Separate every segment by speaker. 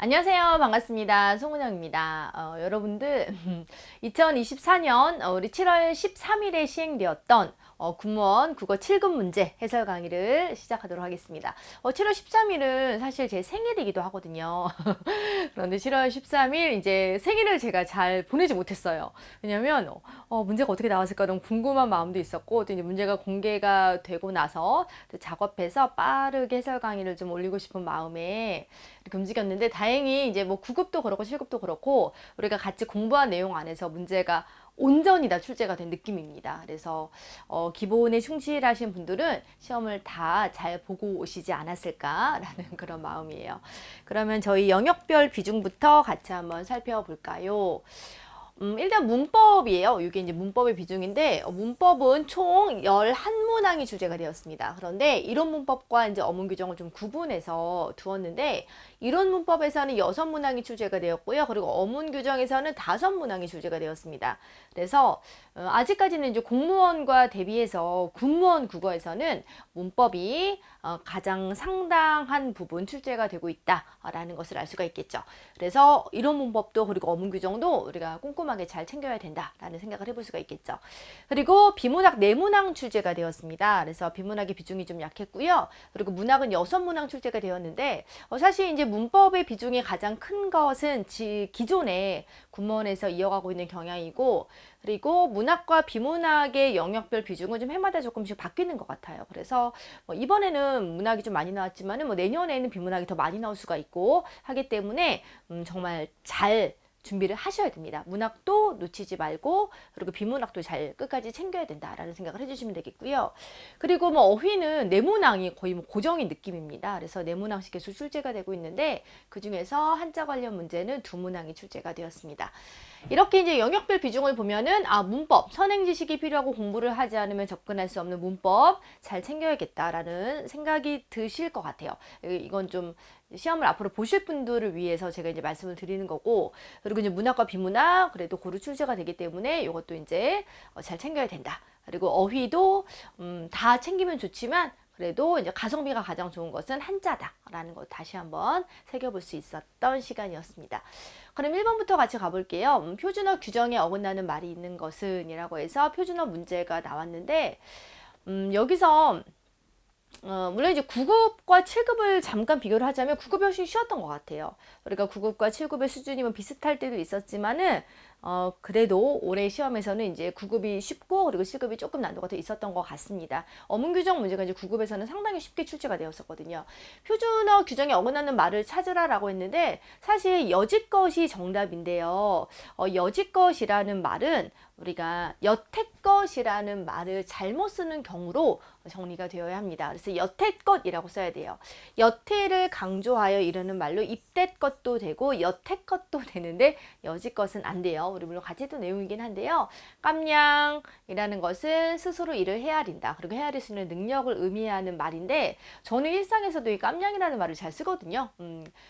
Speaker 1: 안녕하세요. 반갑습니다. 송은영입니다. 여러분들 2024년 우리 7월 13일에 시행되었던 군무원 국어 7급 문제 해설 강의를 시작하도록 하겠습니다. 7월 13일은 사실 제 생일이기도 하거든요. 그런데 7월 13일 이제 생일을 제가 잘 보내지 못했어요. 왜냐면 문제가 어떻게 나왔을까 너무 궁금한 마음도 있었고, 또 이제 문제가 공개가 되고 나서 또 작업해서 빠르게 해설 강의를 좀 올리고 싶은 마음에 이렇게 움직였는데, 다행히 이제 뭐 9급도 그렇고 7급도 그렇고 우리가 같이 공부한 내용 안에서 문제가 온전히 다 출제가 된 느낌입니다. 그래서 기본에 충실하신 분들은 시험을 다 잘 보고 오시지 않았을까라는 그런 마음이에요. 그러면 저희 영역별 비중부터 같이 한번 살펴볼까요? 일단 문법이에요. 이게 이제 문법의 비중인데, 문법은 총 11문항이 출제가 되었습니다. 그런데 이론 문법과 이제 어문 규정을 좀 구분해서 두었는데, 이론 문법에서는 6문항이 출제가 되었고요. 그리고 어문 규정에서는 5문항이 출제가 되었습니다. 그래서 아직까지는 이제 공무원과 대비해서 군무원 국어에서는 문법이 가장 상당한 부분 출제가 되고 있다라는 것을 알 수가 있겠죠. 그래서 이론 문법도 그리고 어문 규정도 우리가 꼼꼼하게 잘 챙겨야 된다라는 생각을 해볼 수가 있겠죠. 그리고 비문학 4문항 출제가 되었습니다. 그래서 비문학의 비중이 좀 약했고요. 그리고 문학은 6문항 출제가 되었는데, 사실 이제 문법의 비중이 가장 큰 것은 기존에 군무원에서 이어가고 있는 경향이고, 그리고 문학과 비문학의 영역별 비중은 좀 해마다 조금씩 바뀌는 것 같아요. 그래서 이번에는 문학이 좀 많이 나왔지만은 내년에는 비문학이 더 많이 나올 수가 있고 하기 때문에 정말 잘 준비를 하셔야 됩니다. 문학도 놓치지 말고, 그리고 비문학도 잘 끝까지 챙겨야 된다라는 생각을 해주시면 되겠고요. 그리고 어휘는 네모낭이 거의 고정인 느낌입니다. 그래서 네모낭씩 계속 출제가 되고 있는데, 그 중에서 한자 관련 문제는 2문항이 출제가 되었습니다. 이렇게 이제 영역별 비중을 보면은 문법, 선행 지식이 필요하고 공부를 하지 않으면 접근할 수 없는 문법 잘 챙겨야겠다라는 생각이 드실 것 같아요. 이건 좀 시험을 앞으로 보실 분들을 위해서 제가 이제 말씀을 드리는 거고, 그리고 이제 문학과 비문학 그래도 고루 출제가 되기 때문에 이것도 이제 잘 챙겨야 된다. 그리고 어휘도 다 챙기면 좋지만 그래도 이제 가성비가 가장 좋은 것은 한자다라는 것 다시 한번 새겨볼 수 있었던 시간이었습니다. 그럼 1번부터 같이 가볼게요. 표준어 규정에 어긋나는 말이 있는 것은 이라고 해서 표준어 문제가 나왔는데, 여기서 물론 이제 9급과 7급을 잠깐 비교를 하자면 9급이 훨씬 쉬웠던 것 같아요. 그러니까 9급과 7급의 수준이 비슷할 때도 있었지만은 그래도 올해 시험에서는 이제 9급이 쉽고 그리고 7급이 조금 난도가 더 있었던 것 같습니다. 어문 규정 문제가 이제 9급에서는 상당히 쉽게 출제가 되었었거든요. 표준어 규정에 어긋나는 말을 찾으라라고 했는데, 사실 여지껏이 정답인데요. 여지껏이라는 말은 우리가 여태껏이라는 말을 잘못 쓰는 경우로 정리가 되어야 합니다. 그래서 여태껏이라고 써야 돼요. 여태를 강조하여 이르는 말로 입대껏도 되고 여태껏도 되는데 여지껏은 안 돼요. 우리 물론 같이 했던 내용이긴 한데요. 깜냥이라는 것은 스스로 일을 헤아린다. 그리고 헤아릴 수 있는 능력을 의미하는 말인데, 저는 일상에서도 이 깜냥이라는 말을 잘 쓰거든요.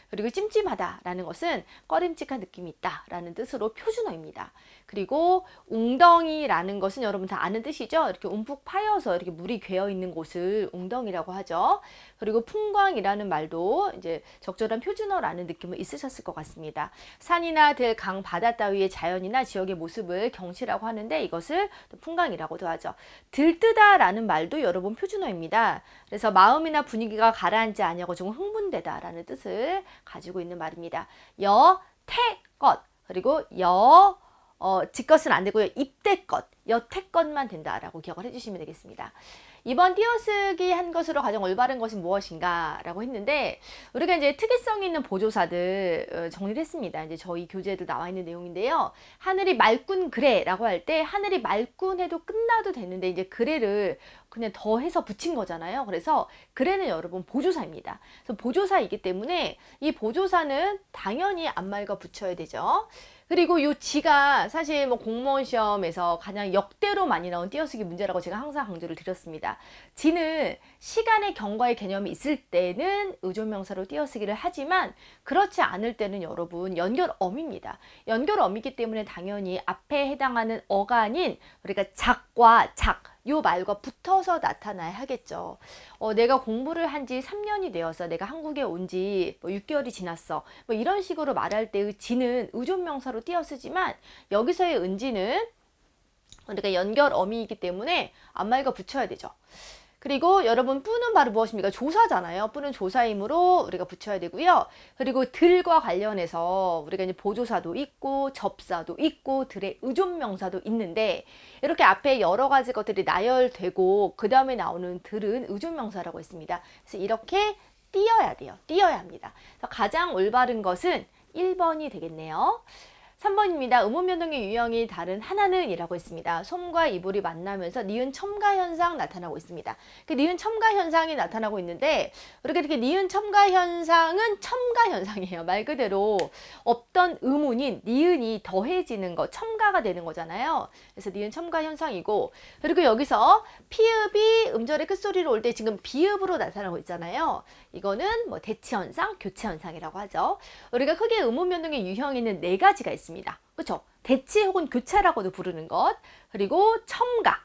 Speaker 1: 그리고 찜찜하다라는 것은 꺼림칙한 느낌이 있다라는 뜻으로 표준어입니다. 그리고 웅덩이라는 것은 여러분 다 아는 뜻이죠. 이렇게 움푹 파여서 이렇게 물이 괴어 있는 곳을 웅덩이라고 하죠. 그리고 풍광이라는 말도 이제 적절한 표준어라는 느낌을 있으셨을 것 같습니다. 산이나 들, 강, 바다 따위의 자연이나 지역의 모습을 경치라고 하는데, 이것을 또 풍광이라고도 하죠. 들뜨다라는 말도 여러분 표준어입니다. 그래서 마음이나 분위기가 가라앉지 아니하고 좀 흥분되다라는 뜻을 가지고 있는 말입니다. 여태껏, 그리고 지껏은 안 되고요. 입대껏, 여태껏만 된다라고 기억을 해주시면 되겠습니다. 이번 띄어쓰기 한 것으로 가장 올바른 것은 무엇인가 라고 했는데, 우리가 이제 특이성 있는 보조사들 정리를 했습니다. 이제 저희 교재에도 나와 있는 내용인데요. 하늘이 맑군 그래 라고 할 때 하늘이 맑군 해도 끝나도 되는데 이제 그래를 그냥 더해서 붙인 거잖아요. 그래서 그래는 여러분 보조사입니다. 그래서 보조사이기 때문에 이 보조사는 당연히 앞말과 붙여야 되죠. 그리고 요 지가 사실 공무원 시험에서 가장 역대로 많이 나온 띄어쓰기 문제라고 제가 항상 강조를 드렸습니다. 지는 시간의 경과의 개념이 있을 때는 의존명사로 띄어쓰기를 하지만, 그렇지 않을 때는 여러분 연결어입니다. 연결어이기 때문에 당연히 앞에 해당하는 어가 아닌 우리가 작과 작, 요 말과 붙어서 나타나야 하겠죠. 내가 공부를 한 지 3년이 되어서 내가 한국에 온 지 뭐 6개월이 지났어. 뭐 이런 식으로 말할 때의 지는 의존명사로 띄어 쓰지만 여기서의 은지는 우리가 연결 어미이기 때문에 앞말과 붙여야 되죠. 그리고 여러분 뿌는 바로 무엇입니까? 조사잖아요. 뿌는 조사이므로 우리가 붙여야 되고요. 그리고 들과 관련해서 우리가 이제 보조사도 있고 접사도 있고 들의 의존명사도 있는데 이렇게 앞에 여러 가지 것들이 나열되고 그 다음에 나오는 들은 의존명사라고 했습니다. 그래서 이렇게 띄어야 돼요. 띄어야 합니다. 그래서 가장 올바른 것은 1번이 되겠네요. 3번입니다. 음운 변동의 유형이 다른 하나는 이라고 했습니다. 솜과 이불이 만나면서 니은 첨가 현상 나타나고 있습니다. 그 니은 첨가 현상이 나타나고 있는데 우리가 이렇게 니은 첨가 현상은 첨가 현상이에요. 말 그대로 없던 음운인 니은이 더해지는 거, 첨가가 되는 거잖아요. 그래서 니은 첨가 현상이고 그리고 여기서 피읍이 음절의 끝소리로 올 때 지금 비읍으로 나타나고 있잖아요. 이거는 뭐 대치 현상, 교체 현상이라고 하죠. 우리가 크게 음운 변동의 유형에는 4가지가 있습니다. 그렇죠? 대치 혹은 교차라고도 부르는 것, 그리고 첨가,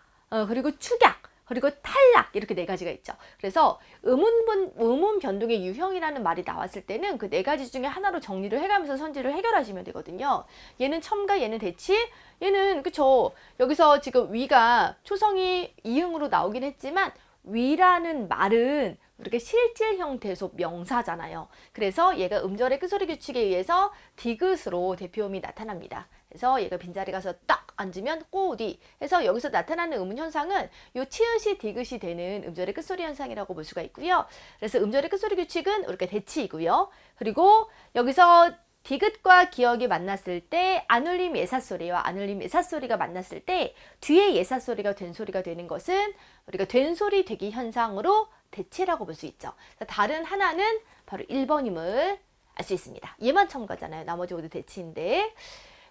Speaker 1: 그리고 축약, 그리고 탈락 이렇게 4가지가 있죠. 그래서 음운 변동의 유형이라는 말이 나왔을 때는 그 4가지 중에 하나로 정리를 해가면서 선지를 해결하시면 되거든요. 얘는 첨가, 얘는 대치, 얘는 그쵸. 여기서 지금 위가 초성이 이응으로 나오긴 했지만 위라는 말은 우리가 실질 형태소 명사잖아요. 그래서 얘가 음절의 끝소리 규칙에 의해서 디귿으로 대표음이 나타납니다. 그래서 얘가 빈자리 가서 딱 앉으면 꼬우디 해서 여기서 나타나는 음운 현상은 요 치읓이 디귿이 되는 음절의 끝소리 현상이라고 볼 수가 있고요. 그래서 음절의 끝소리 규칙은 우리가 대치이고요. 그리고 여기서 디귿과 기역이 만났을 때 안울림 예사소리와 안울림 예사소리가 만났을 때 뒤에 예사소리가 된소리가 되는 것은 우리가 된소리 되기 현상으로 대치라고 볼 수 있죠. 다른 하나는 바로 1번임을 알 수 있습니다. 얘만 첨가잖아요. 나머지 모두 대치인데.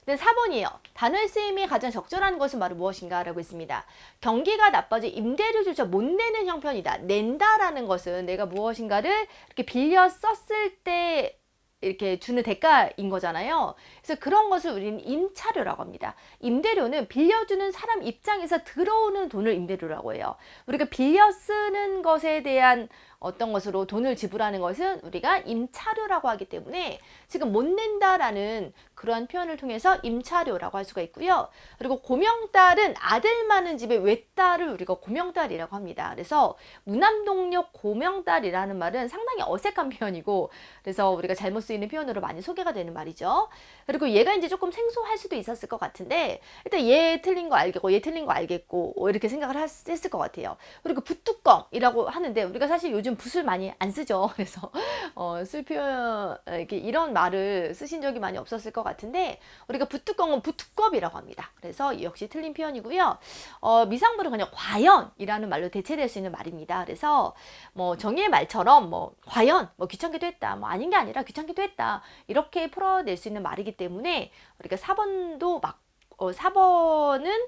Speaker 1: 4번이에요. 단어의 쓰임이 가장 적절한 것은 바로 무엇인가 라고 했습니다. 경기가 나빠져 임대료조차 못 내는 형편이다. 낸다라는 것은 내가 무엇인가를 이렇게 빌려 썼을 때 이렇게 주는 대가인 거잖아요. 그래서 그런 것을 우리는 임차료라고 합니다. 임대료는 빌려주는 사람 입장에서 들어오는 돈을 임대료라고 해요. 우리가 빌려 쓰는 것에 대한 어떤 것으로 돈을 지불하는 것은 우리가 임차료라고 하기 때문에 지금 못 낸다라는 그러한 표현을 통해서 임차료라고 할 수가 있고요. 그리고 고명딸은 아들 많은 집의 외딸을 우리가 고명딸이라고 합니다. 그래서 무남동력 고명딸이라는 말은 상당히 어색한 표현이고 그래서 우리가 잘못 쓰이는 표현으로 많이 소개가 되는 말이죠. 그리고 얘가 이제 조금 생소할 수도 있었을 것 같은데 일단 얘 틀린 거 알겠고 얘 틀린 거 알겠고 이렇게 생각을 했을 것 같아요. 그리고 붓뚜껑이라고 하는데 우리가 사실 요즘 붓을 많이 안 쓰죠. 그래서 쓸 표현 이렇게 이런 말을 쓰신 적이 많이 없었을 것 같은데 우리가 붓뚜껑은 붓두껍이라고 합니다. 그래서 역시 틀린 표현이고요. 미상불은 그냥 과연이라는 말로 대체될 수 있는 말입니다. 그래서 뭐 정의의 말처럼 뭐 과연 뭐 귀찮기도 했다 뭐 아닌 게 아니라 귀찮기도 했다 이렇게 풀어낼 수 있는 말이기 때문에 우리가 4번도 4번은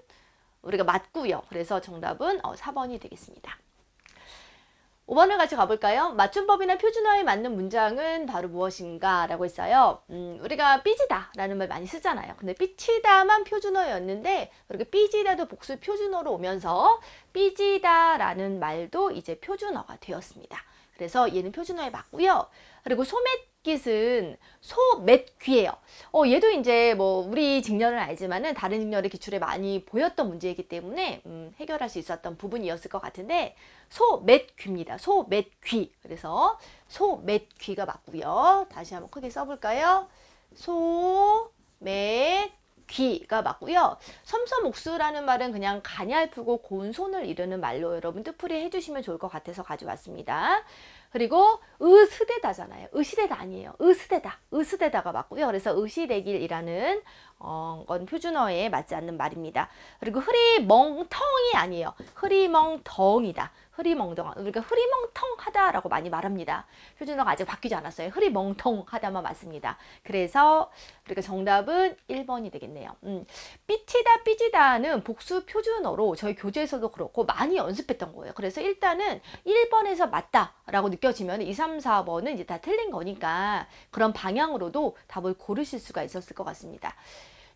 Speaker 1: 우리가 맞고요. 그래서 정답은 4번이 되겠습니다. 5번을 같이 가볼까요? 맞춤법이나 표준어에 맞는 문장은 바로 무엇인가 라고 했어요. 우리가 삐지다 라는 말 많이 쓰잖아요. 근데 삐치다만 표준어였는데 우리가 삐지다도 복수 표준어로 오면서 삐지다 라는 말도 이제 표준어가 되었습니다. 그래서 얘는 표준어에 맞고요. 그리고 소맷깃은 소맷귀예요. 얘도 이제 뭐 우리 직렬은 알지만은 다른 직렬의 기출에 많이 보였던 문제이기 때문에 해결할 수 있었던 부분이었을 것 같은데 소맷귀입니다. 소맷귀. 그래서 소맷귀가 맞고요. 다시 한번 크게 써볼까요? 소맷귀가 맞고요. 섬섬옥수라는 말은 그냥 가냘프고 고운 손을 이르는 말로 여러분 뜻풀이 해주시면 좋을 것 같아서 가져왔습니다. 그리고 의스대다잖아요. 의시대다 아니에요. 의스대다가 맞고요. 그래서 의시대길이라는 건 표준어에 맞지 않는 말입니다. 그리고 흐리멍텅이 아니에요. 흐리멍덩이다. 흐리멍덩. 우리가 흐리멍텅하다라고 많이 말합니다. 표준어가 아직 바뀌지 않았어요. 흐리멍텅하다만 맞습니다. 그래서 우리가 정답은 1번이 되겠네요. 삐치다 삐지다는 복수 표준어로 저희 교재에서도 그렇고 많이 연습했던 거예요. 그래서 일단은 1번에서 맞다라고 느껴지면 2, 3, 4번은 이제 다 틀린 거니까 그런 방향으로도 답을 고르실 수가 있었을 것 같습니다.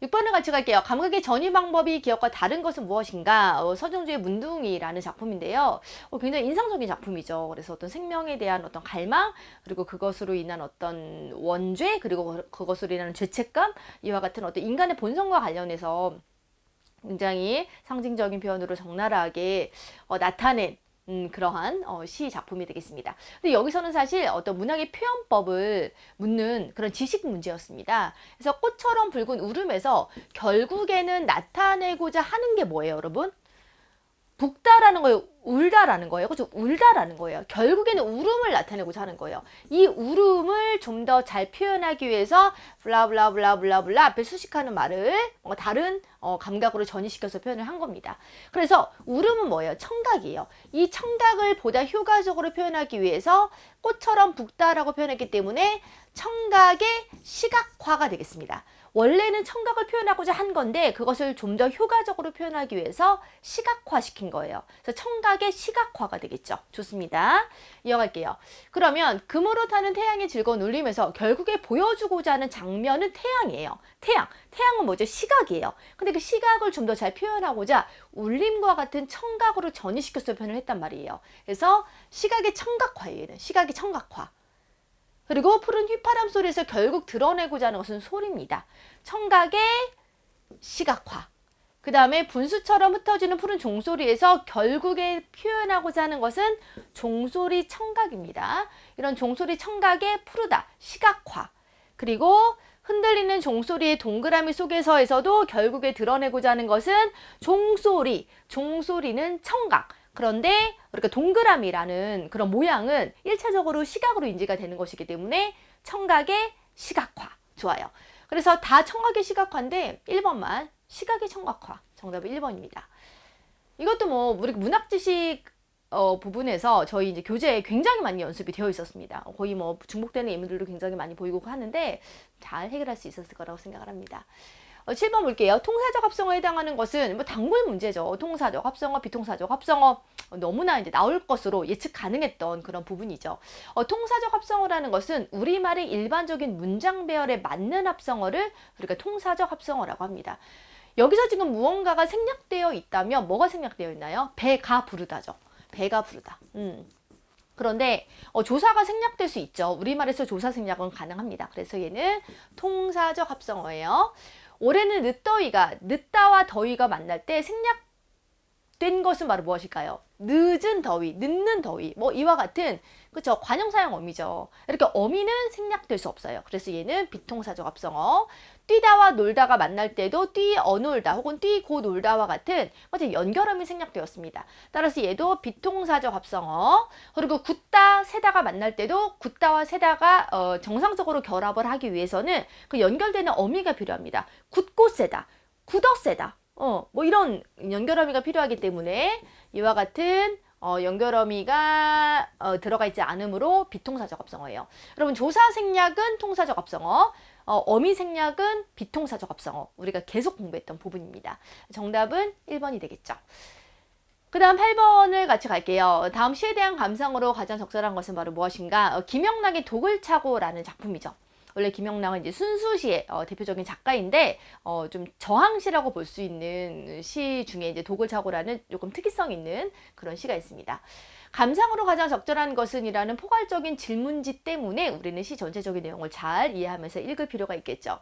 Speaker 1: 6번을 같이 갈게요. 감각의 전이 방법이 기억과 다른 것은 무엇인가? 서정주의 문둥이라는 작품인데요. 굉장히 인상적인 작품이죠. 그래서 어떤 생명에 대한 어떤 갈망, 그리고 그것으로 인한 어떤 원죄, 그리고 그것으로 인한 죄책감, 이와 같은 어떤 인간의 본성과 관련해서 굉장히 상징적인 표현으로 적나라하게 나타낸 그러한 시 작품이 되겠습니다. 근데 여기서는 사실 어떤 문학의 표현법을 묻는 그런 지식 문제였습니다. 그래서 꽃처럼 붉은 울음에서 결국에는 나타내고자 하는 게 뭐예요, 여러분? 붓다라는 거예요. 울다라는 거예요. 그렇죠? 울다라는 거예요. 결국에는 울음을 나타내고자 하는 거예요. 이 울음을 좀 더 잘 표현하기 위해서 블라블라블라블라블라 앞에 수식하는 말을 다른 감각으로 전이시켜서 표현을 한 겁니다. 그래서 울음은 뭐예요? 청각이에요. 이 청각을 보다 효과적으로 표현하기 위해서 꽃처럼 붓다라고 표현했기 때문에 청각의 시각화가 되겠습니다. 원래는 청각을 표현하고자 한 건데 그것을 좀 더 효과적으로 표현하기 위해서 시각화시킨 거예요. 그래서 청각의 시각화가 되겠죠. 좋습니다. 이어갈게요. 그러면 금으로 타는 태양의 즐거운 울림에서 결국에 보여주고자 하는 장면은 태양이에요. 태양은 뭐죠? 시각이에요. 근데 그 시각을 좀 더 잘 표현하고자 울림과 같은 청각으로 전이시켜서 표현을 했단 말이에요. 그래서 시각의 청각화예요. 얘는 시각의 청각화. 그리고 푸른 휘파람 소리에서 결국 드러내고자 하는 것은 소리입니다. 청각의 시각화. 그 다음에 분수처럼 흩어지는 푸른 종소리에서 결국에 표현하고자 하는 것은 종소리 청각입니다. 이런 종소리 청각의 푸르다, 시각화. 그리고 흔들리는 종소리의 동그라미 속에서에서도 결국에 드러내고자 하는 것은 종소리, 종소리는 청각. 그런데 우리가 동그라미라는 그런 모양은 1차적으로 시각으로 인지가 되는 것이기 때문에 청각의 시각화. 좋아요. 그래서 다 청각의 시각화인데 1번만 시각의 청각화. 정답은 1번입니다. 이것도 뭐 우리 문학 지식 부분에서 저희 이제 교재에 굉장히 많이 연습이 되어 있었습니다. 거의 뭐 중복되는 예문들도 굉장히 많이 보이고 하는데 잘 해결할 수 있었을 거라고 생각을 합니다. 7번 볼게요. 통사적 합성어에 해당하는 것은 뭐 단골 문제죠. 통사적 합성어, 비통사적 합성어 너무나 이제 나올 것으로 예측 가능했던 그런 부분이죠. 통사적 합성어라는 것은 우리말의 일반적인 문장 배열에 맞는 합성어를 우리가 통사적 합성어라고 합니다. 여기서 지금 무언가가 생략되어 있다면 뭐가 생략되어 있나요? 배가 부르다죠. 배가 부르다. 그런데 조사가 생략될 수 있죠. 우리말에서 조사 생략은 가능합니다. 그래서 얘는 통사적 합성어예요. 올해는 늦더위가 늦다와 더위가 만날 때 생략된 것은 바로 무엇일까요? 늦은 더위, 늦는 더위, 뭐 이와 같은 그렇죠. 관형사형 어미죠. 이렇게 어미는 생략될 수 없어요. 그래서 얘는 비통사적 합성어. 뛰다와 놀다가 만날 때도 뛰어놀다 혹은 뛰고 놀다와 같은 연결음이 생략되었습니다. 따라서 얘도 비통사적 합성어. 그리고 굳다 세다가 만날 때도 굳다와 세다가 정상적으로 결합을 하기 위해서는 그 연결되는 어미가 필요합니다. 굳고 세다, 굳어 세다. 뭐 이런 연결어미가 필요하기 때문에 이와 같은 연결어미가 들어가 있지 않으므로 비통사적 합성어예요. 여러분 조사 생략은 통사적 합성어, 어미 생략은 비통사적 합성어. 우리가 계속 공부했던 부분입니다. 정답은 1번이 되겠죠. 그 다음 8번을 같이 갈게요. 다음 시에 대한 감상으로 가장 적절한 것은 바로 무엇인가? 김영락의 독을 차고라는 작품이죠. 원래 김영락은 이제 순수시의 대표적인 작가인데 좀 저항시라고 볼 수 있는 시 중에 이제 독을 차고라는 조금 특이성 있는 그런 시가 있습니다. 감상으로 가장 적절한 것은 이라는 포괄적인 질문지 때문에 우리는 시 전체적인 내용을 잘 이해하면서 읽을 필요가 있겠죠.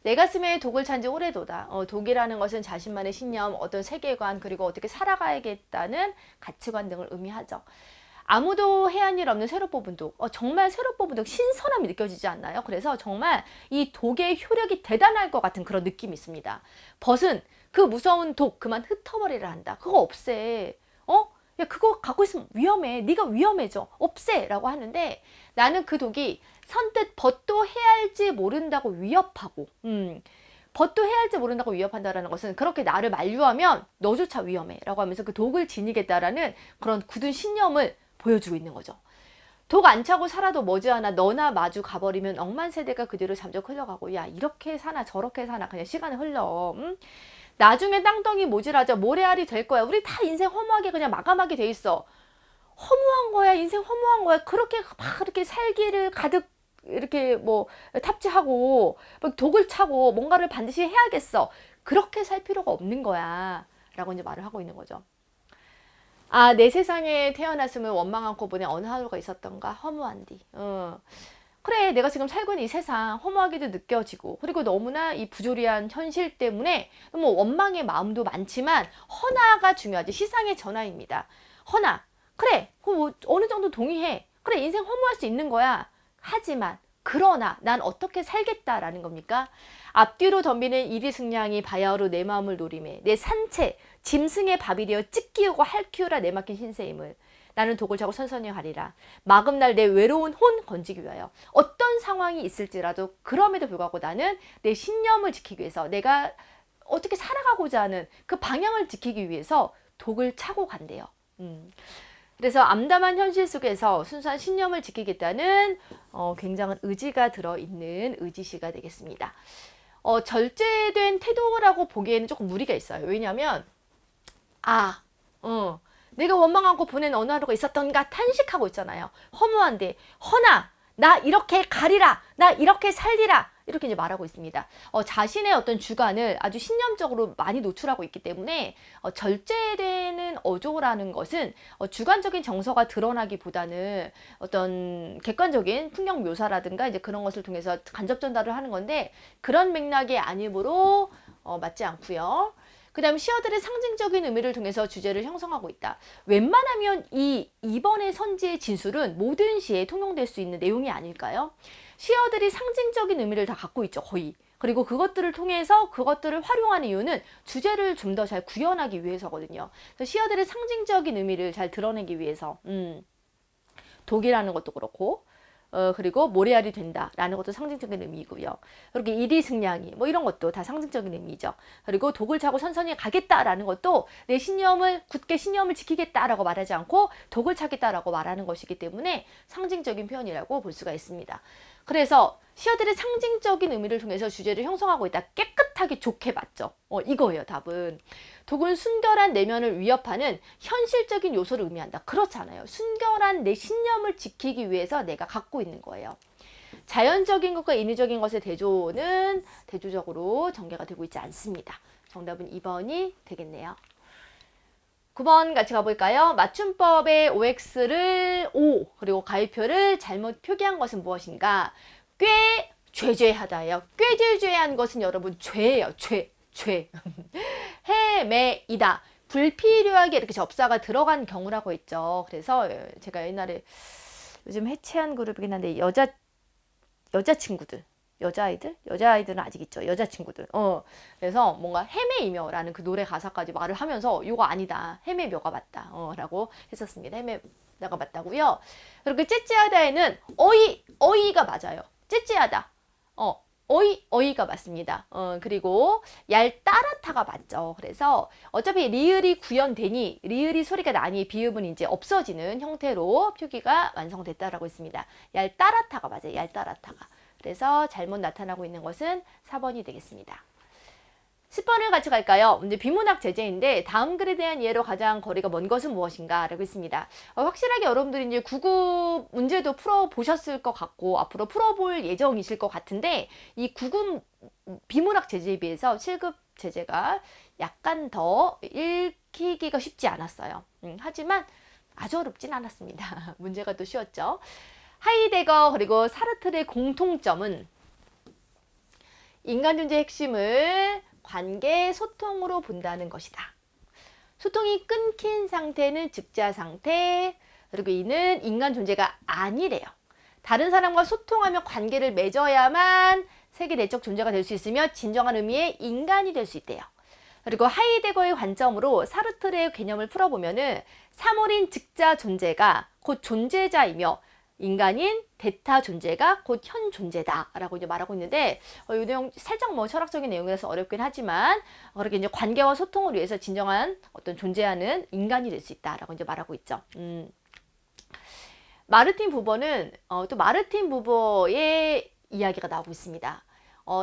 Speaker 1: 내 가슴에 독을 찬 지 오래도다. 독이라는 것은 자신만의 신념, 어떤 세계관, 그리고 어떻게 살아가야겠다는 가치관 등을 의미하죠. 아무도 해한 일 없는 새로 뽑은 독. 정말 새로 뽑은 독 신선함이 느껴지지 않나요? 그래서 정말 이 독의 효력이 대단할 것 같은 그런 느낌이 있습니다. 벗은 그 무서운 독 그만 흩어버리라 한다. 그거 없애. 야 그거 갖고 있으면 위험해. 네가 위험해져. 없애 라고 하는데 나는 그 독이 선뜻 벗도 해야 할지 모른다고 위협하고 벗도 해야 할지 모른다고 위협한다라는 것은 그렇게 나를 만류하면 너조차 위험해 라고 하면서 그 독을 지니겠다라는 그런 굳은 신념을 보여주고 있는 거죠. 독 안 차고 살아도 머지않아 너나 마주 가버리면 억만 세대가 그대로 잠적 흘러가고 야 이렇게 사나 저렇게 사나 그냥 시간을 흘러. 나중에 땅덩이 모질하죠. 모래알이 될 거야. 우리 다 인생 허무하게 그냥 마감하게 돼 있어. 허무한 거야. 인생 허무한 거야. 그렇게 막 이렇게 살기를 가득 이렇게 뭐 탑재하고 막 독을 차고 뭔가를 반드시 해야겠어. 그렇게 살 필요가 없는 거야. 라고 이제 말을 하고 있는 거죠. 아, 내 세상에 태어났으면 원망한 고분에 어느 하루가 있었던가 허무한디. 그래, 내가 지금 살고 있는 이 세상 허무하게도 느껴지고, 그리고 너무나 이 부조리한 현실 때문에 뭐 원망의 마음도 많지만 허나가 중요하지. 시상의 전화입니다. 허나, 그래, 뭐 어느 정도 동의해. 그래, 인생 허무할 수 있는 거야. 하지만 그러나 난 어떻게 살겠다라는 겁니까? 앞뒤로 덤비는 이리승냥이 바야흐로 내 마음을 노림에 내 산채 짐승의 밥이 되어 찢기우고 할키우라 내맡긴 신세임을 나는 독을 차고 선선히 가리라. 마금날 내 외로운 혼 건지기 위하여 어떤 상황이 있을지라도 그럼에도 불구하고 나는 내 신념을 지키기 위해서 내가 어떻게 살아가고자 하는 그 방향을 지키기 위해서 독을 차고 간대요. 그래서 암담한 현실 속에서 순수한 신념을 지키겠다는 굉장한 의지가 들어있는 의지시가 되겠습니다. 절제된 태도라고 보기에는 조금 무리가 있어요. 왜냐하면 내가 원망 않고 보낸 어느 하루가 있었던가 탄식하고 있잖아요. 허무한데 허나 나 이렇게 가리라, 나 이렇게 살리라, 이렇게 이제 말하고 있습니다. 자신의 어떤 주관을 아주 신념적으로 많이 노출하고 있기 때문에 절제되는 어조라는 것은 주관적인 정서가 드러나기보다는 어떤 객관적인 풍경 묘사라든가 이제 그런 것을 통해서 간접 전달을 하는 건데, 그런 맥락의 아니므로 맞지 않고요. 그 다음 시어들의 상징적인 의미를 통해서 주제를 형성하고 있다. 웬만하면 이 이번의 선지의 진술은 모든 시에 통용될 수 있는 내용이 아닐까요? 시어들이 상징적인 의미를 다 갖고 있죠, 거의. 그리고 그것들을 통해서 그것들을 활용하는 이유는 주제를 좀 더 잘 구현하기 위해서거든요. 그래서 시어들의 상징적인 의미를 잘 드러내기 위해서 독이라는 것도 그렇고, 그리고 모래알이 된다라는 것도 상징적인 의미이고요. 그렇게 이리승냥이 뭐 이런 것도 다 상징적인 의미죠. 그리고 독을 차고 선선히 가겠다라는 것도 내 신념을 굳게 신념을 지키겠다라고 말하지 않고 독을 차겠다라고 말하는 것이기 때문에 상징적인 표현이라고 볼 수가 있습니다. 그래서 시어들의 상징적인 의미를 통해서 주제를 형성하고 있다. 깨끗하게 좋게 봤죠. 이거예요, 답은. 독은 순결한 내면을 위협하는 현실적인 요소를 의미한다. 그렇잖아요. 순결한 내 신념을 지키기 위해서 내가 갖고 있는 거예요. 자연적인 것과 인위적인 것의 대조는 대조적으로 전개가 되고 있지 않습니다. 정답은 2번이 되겠네요. 9번 같이 가볼까요? 맞춤법의 OX를 O 그리고 가위표를 잘못 표기한 것은 무엇인가? 꽤 죄죄하다예요. 꽤 죄죄한 것은 여러분 죄예요. 죄. 헤매이다. 불필요하게 이렇게 접사가 들어간 경우라고 했죠. 그래서 제가 옛날에 요즘 해체한 그룹이긴 한데 여자친구들, 여자아이들은 아직 있죠. 여자친구들. 그래서 뭔가 헤매이며라는 그 노래 가사까지 말을 하면서 이거 아니다. 헤매며가 맞다. 라고 했었습니다. 헤매다가 맞다고요. 그리고 째째하다에는 어이가 맞아요. 째째하다. 어이가 맞습니다. 그리고 얄따라타가 맞죠. 그래서 어차피 리을이 구현되니 리을이 소리가 나니 비읍은 이제 없어지는 형태로 표기가 완성됐다라고 했습니다. 얄따라타가 맞아요. 얄따라타가. 그래서 잘못 나타나고 있는 것은 4번이 되겠습니다. 10번을 같이 갈까요? 이제 비문학 제재인데 다음 글에 대한 예로 가장 거리가 먼 것은 무엇인가? 라고 했습니다. 확실하게 여러분들이 이제 9급 문제도 풀어보셨을 것 같고 앞으로 풀어볼 예정이실 것 같은데 이 9급 비문학 제재에 비해서 7급 제재가 약간 더 읽히기가 쉽지 않았어요. 하지만 아주 어렵진 않았습니다. 문제가 또 쉬웠죠. 하이데거 그리고 사르트르의 공통점은 인간 존재의 핵심을 관계, 소통으로 본다는 것이다. 소통이 끊긴 상태는 즉자 상태, 그리고 이는 인간 존재가 아니래요. 다른 사람과 소통하며 관계를 맺어야만 세계 내적 존재가 될 수 있으며 진정한 의미의 인간이 될 수 있대요. 그리고 하이데거의 관점으로 사르트르의 개념을 풀어보면은 사물인 즉자 존재가 곧 존재자이며 인간인 대타 존재가 곧 현 존재다라고 이제 말하고 있는데 이 내용 살짝 뭐 철학적인 내용이라서 어렵긴 하지만 그렇게 이제 관계와 소통을 위해서 진정한 어떤 존재하는 인간이 될 수 있다라고 이제 말하고 있죠. 마르틴 부버는 또 마르틴 부버의 이야기가 나오고 있습니다.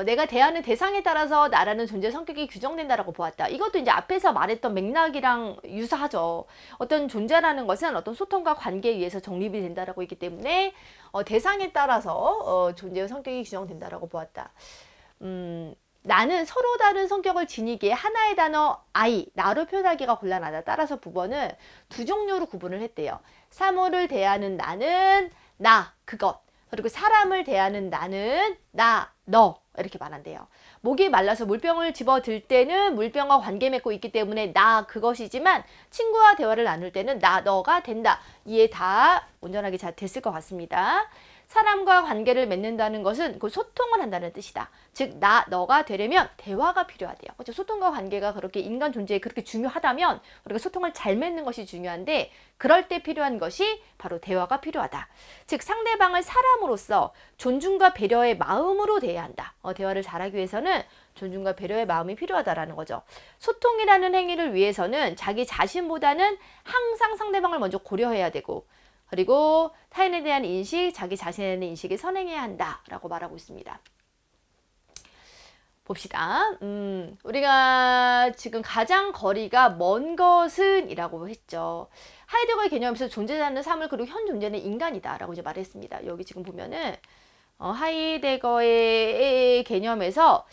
Speaker 1: 내가 대하는 대상에 따라서 나라는 존재 성격이 규정된다라고 보았다. 이것도 이제 앞에서 말했던 맥락이랑 유사하죠. 어떤 존재라는 것은 어떤 소통과 관계에 의해서 정립이 된다라고 있기 때문에 대상에 따라서 존재의 성격이 규정된다라고 보았다. 나는 서로 다른 성격을 지니기에 하나의 단어 I, 나로 표현하기가 곤란하다. 따라서 부번은 두 종류로 구분을 했대요. 사물을 대하는 나는 나, 그것. 그리고 사람을 대하는 나는 나, 너. 이렇게 말한대요. 목이 말라서 물병을 집어들 때는 물병과 관계 맺고 있기 때문에 나, 그것이지만 친구와 대화를 나눌 때는 나, 너가 된다. 이해 다 온전하게 잘 됐을 것 같습니다. 사람과 관계를 맺는다는 것은 그 소통을 한다는 뜻이다. 즉, 나, 너가 되려면 대화가 필요하대요. 그렇죠? 소통과 관계가 그렇게 인간 존재에 그렇게 중요하다면 우리가 소통을 잘 맺는 것이 중요한데 그럴 때 필요한 것이 바로 대화가 필요하다. 즉, 상대방을 사람으로서 존중과 배려의 마음으로 대해야 한다. 대화를 잘하기 위해서는 존중과 배려의 마음이 필요하다라는 거죠. 소통이라는 행위를 위해서는 자기 자신보다는 항상 상대방을 먼저 고려해야 되고 그리고 타인에 대한 인식, 자기 자신에 대한 인식을 선행해야 한다라고 말하고 있습니다. 봅시다. 우리가 지금 가장 거리가 먼 것은 이라고 했죠. 하이데거의 개념에서 존재자는 사물 그리고 현 존재는 인간이다 라고 이제 말했습니다. 여기 지금 보면은 하이데거의 개념에서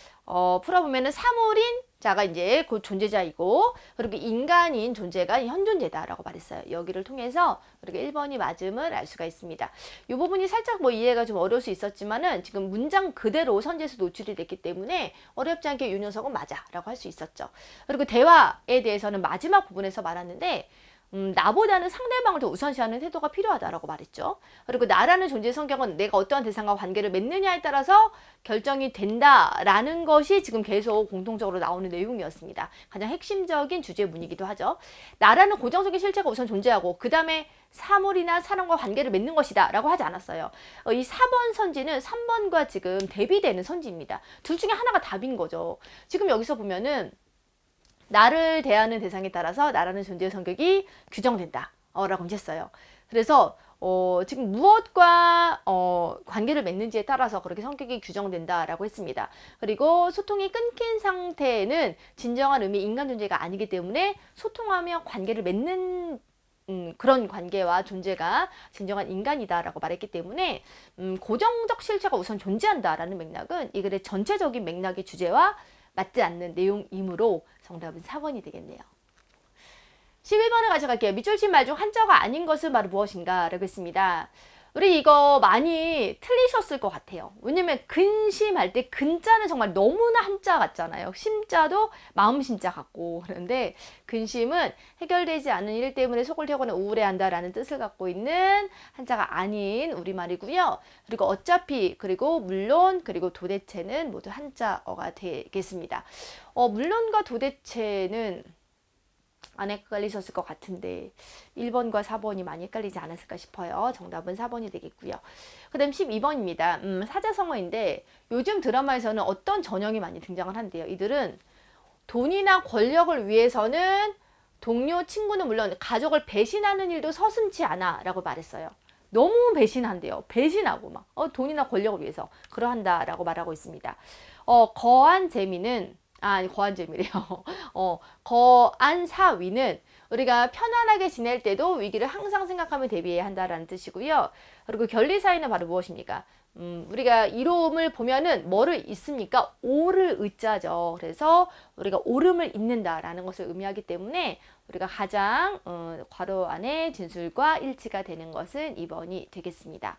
Speaker 1: 풀어보면은 사물인 자가 이제 곧 존재자이고 그리고 인간인 존재가 현 존재다라고 말했어요. 여기를 통해서 우리가 1번이 맞음을 알 수가 있습니다. 이 부분이 살짝 뭐 이해가 좀 어려울 수 있었지만은 지금 문장 그대로 선지에서 노출이 됐기 때문에 어렵지 않게 요 녀석은 맞아라고 할 수 있었죠. 그리고 대화에 대해서는 마지막 부분에서 말하는데 나보다는 상대방을 더 우선시하는 태도가 필요하다라고 말했죠. 그리고 나라는 존재의 성격은 내가 어떠한 대상과 관계를 맺느냐에 따라서 결정이 된다라는 것이 지금 계속 공통적으로 나오는 내용이었습니다. 가장 핵심적인 주제문이기도 하죠. 나라는 고정적인 실체가 우선 존재하고 그 다음에 사물이나 사람과 관계를 맺는 것이다 라고 하지 않았어요. 이 4번 선지는 3번과 지금 대비되는 선지입니다. 둘 중에 하나가 답인 거죠. 지금 여기서 보면은 나를 대하는 대상에 따라서 나라는 존재의 성격이 규정된다 라고 했어요. 그래서 지금 무엇과 관계를 맺는지에 따라서 그렇게 성격이 규정된다라고 했습니다. 그리고 소통이 끊긴 상태는 진정한 의미 인간 존재가 아니기 때문에 소통하며 관계를 맺는 그런 관계와 존재가 진정한 인간이다라고 말했기 때문에 고정적 실체가 우선 존재한다라는 맥락은 이 글의 전체적인 맥락의 주제와 맞지 않는 내용이므로 정답은 4번이 되겠네요. 11번을 가져갈게요. 밑줄 친 말 중 한자가 아닌 것은 바로 무엇인가? 라고 했습니다. 우리 이거 많이 틀리셨을 것 같아요. 왜냐면 근심할 때 근자는 정말 너무나 한자 같잖아요. 심자도 마음 심자 같고 그런데 근심은 해결되지 않은 일 때문에 속을 태우거나 우울해한다라는 뜻을 갖고 있는 한자가 아닌 우리말이고요. 그리고 어차피 그리고 물론 그리고 도대체는 모두 한자어가 되겠습니다. 물론과 도대체는 안 헷갈리셨을 것 같은데 1번과 4번이 많이 헷갈리지 않았을까 싶어요. 정답은 4번이 되겠고요. 그 다음 12번입니다. 사자성어인데 요즘 드라마에서는 어떤 전형이 많이 등장을 한대요. 이들은 돈이나 권력을 위해서는 동료, 친구는 물론 가족을 배신하는 일도 서슴지 않아 라고 말했어요. 너무 배신한대요. 배신하고 막 돈이나 권력을 위해서 그러한다 라고 말하고 있습니다. 거한 재미는 거한 재미래요. 거한 사위는 우리가 편안하게 지낼 때도 위기를 항상 생각하며 대비해야 한다라는 뜻이고요. 그리고 결리사위는 바로 무엇입니까? 우리가 이로움을 보면은 뭐를 잇습니까? 오를 의자죠. 그래서 우리가 오름을 잇는다라는 것을 의미하기 때문에 우리가 가장 괄호 안에 진술과 일치가 되는 것은 2번이 되겠습니다.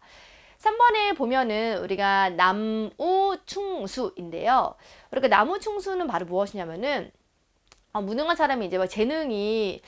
Speaker 1: 3번에 보면은 우리가 남우충수인데요. 우리가 남우충수는 바로 무엇이냐면은 무능한 사람이 이제 재능이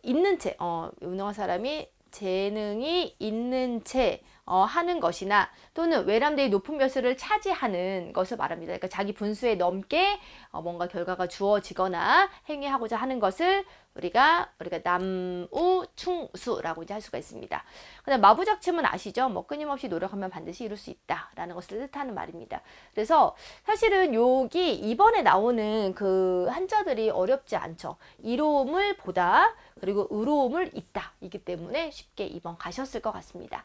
Speaker 1: 있는 채 무능한 사람이 재능이 있는 채 하는 것이나 또는 외람되이 높은 벼슬을 차지하는 것을 말합니다. 그러니까 자기 분수에 넘게 뭔가 결과가 주어지거나 행위하고자 하는 것을 우리가 남우충수라고 이제 할 수가 있습니다. 그다음 마부작침은 아시죠? 끊임없이 노력하면 반드시 이룰 수 있다라는 것을 뜻하는 말입니다. 그래서 사실은 여기 2번에 나오는 그 한자들이 어렵지 않죠. 이로움을 보다 그리고 의로움을 잇다 이기 때문에 쉽게 2번 가셨을 것 같습니다.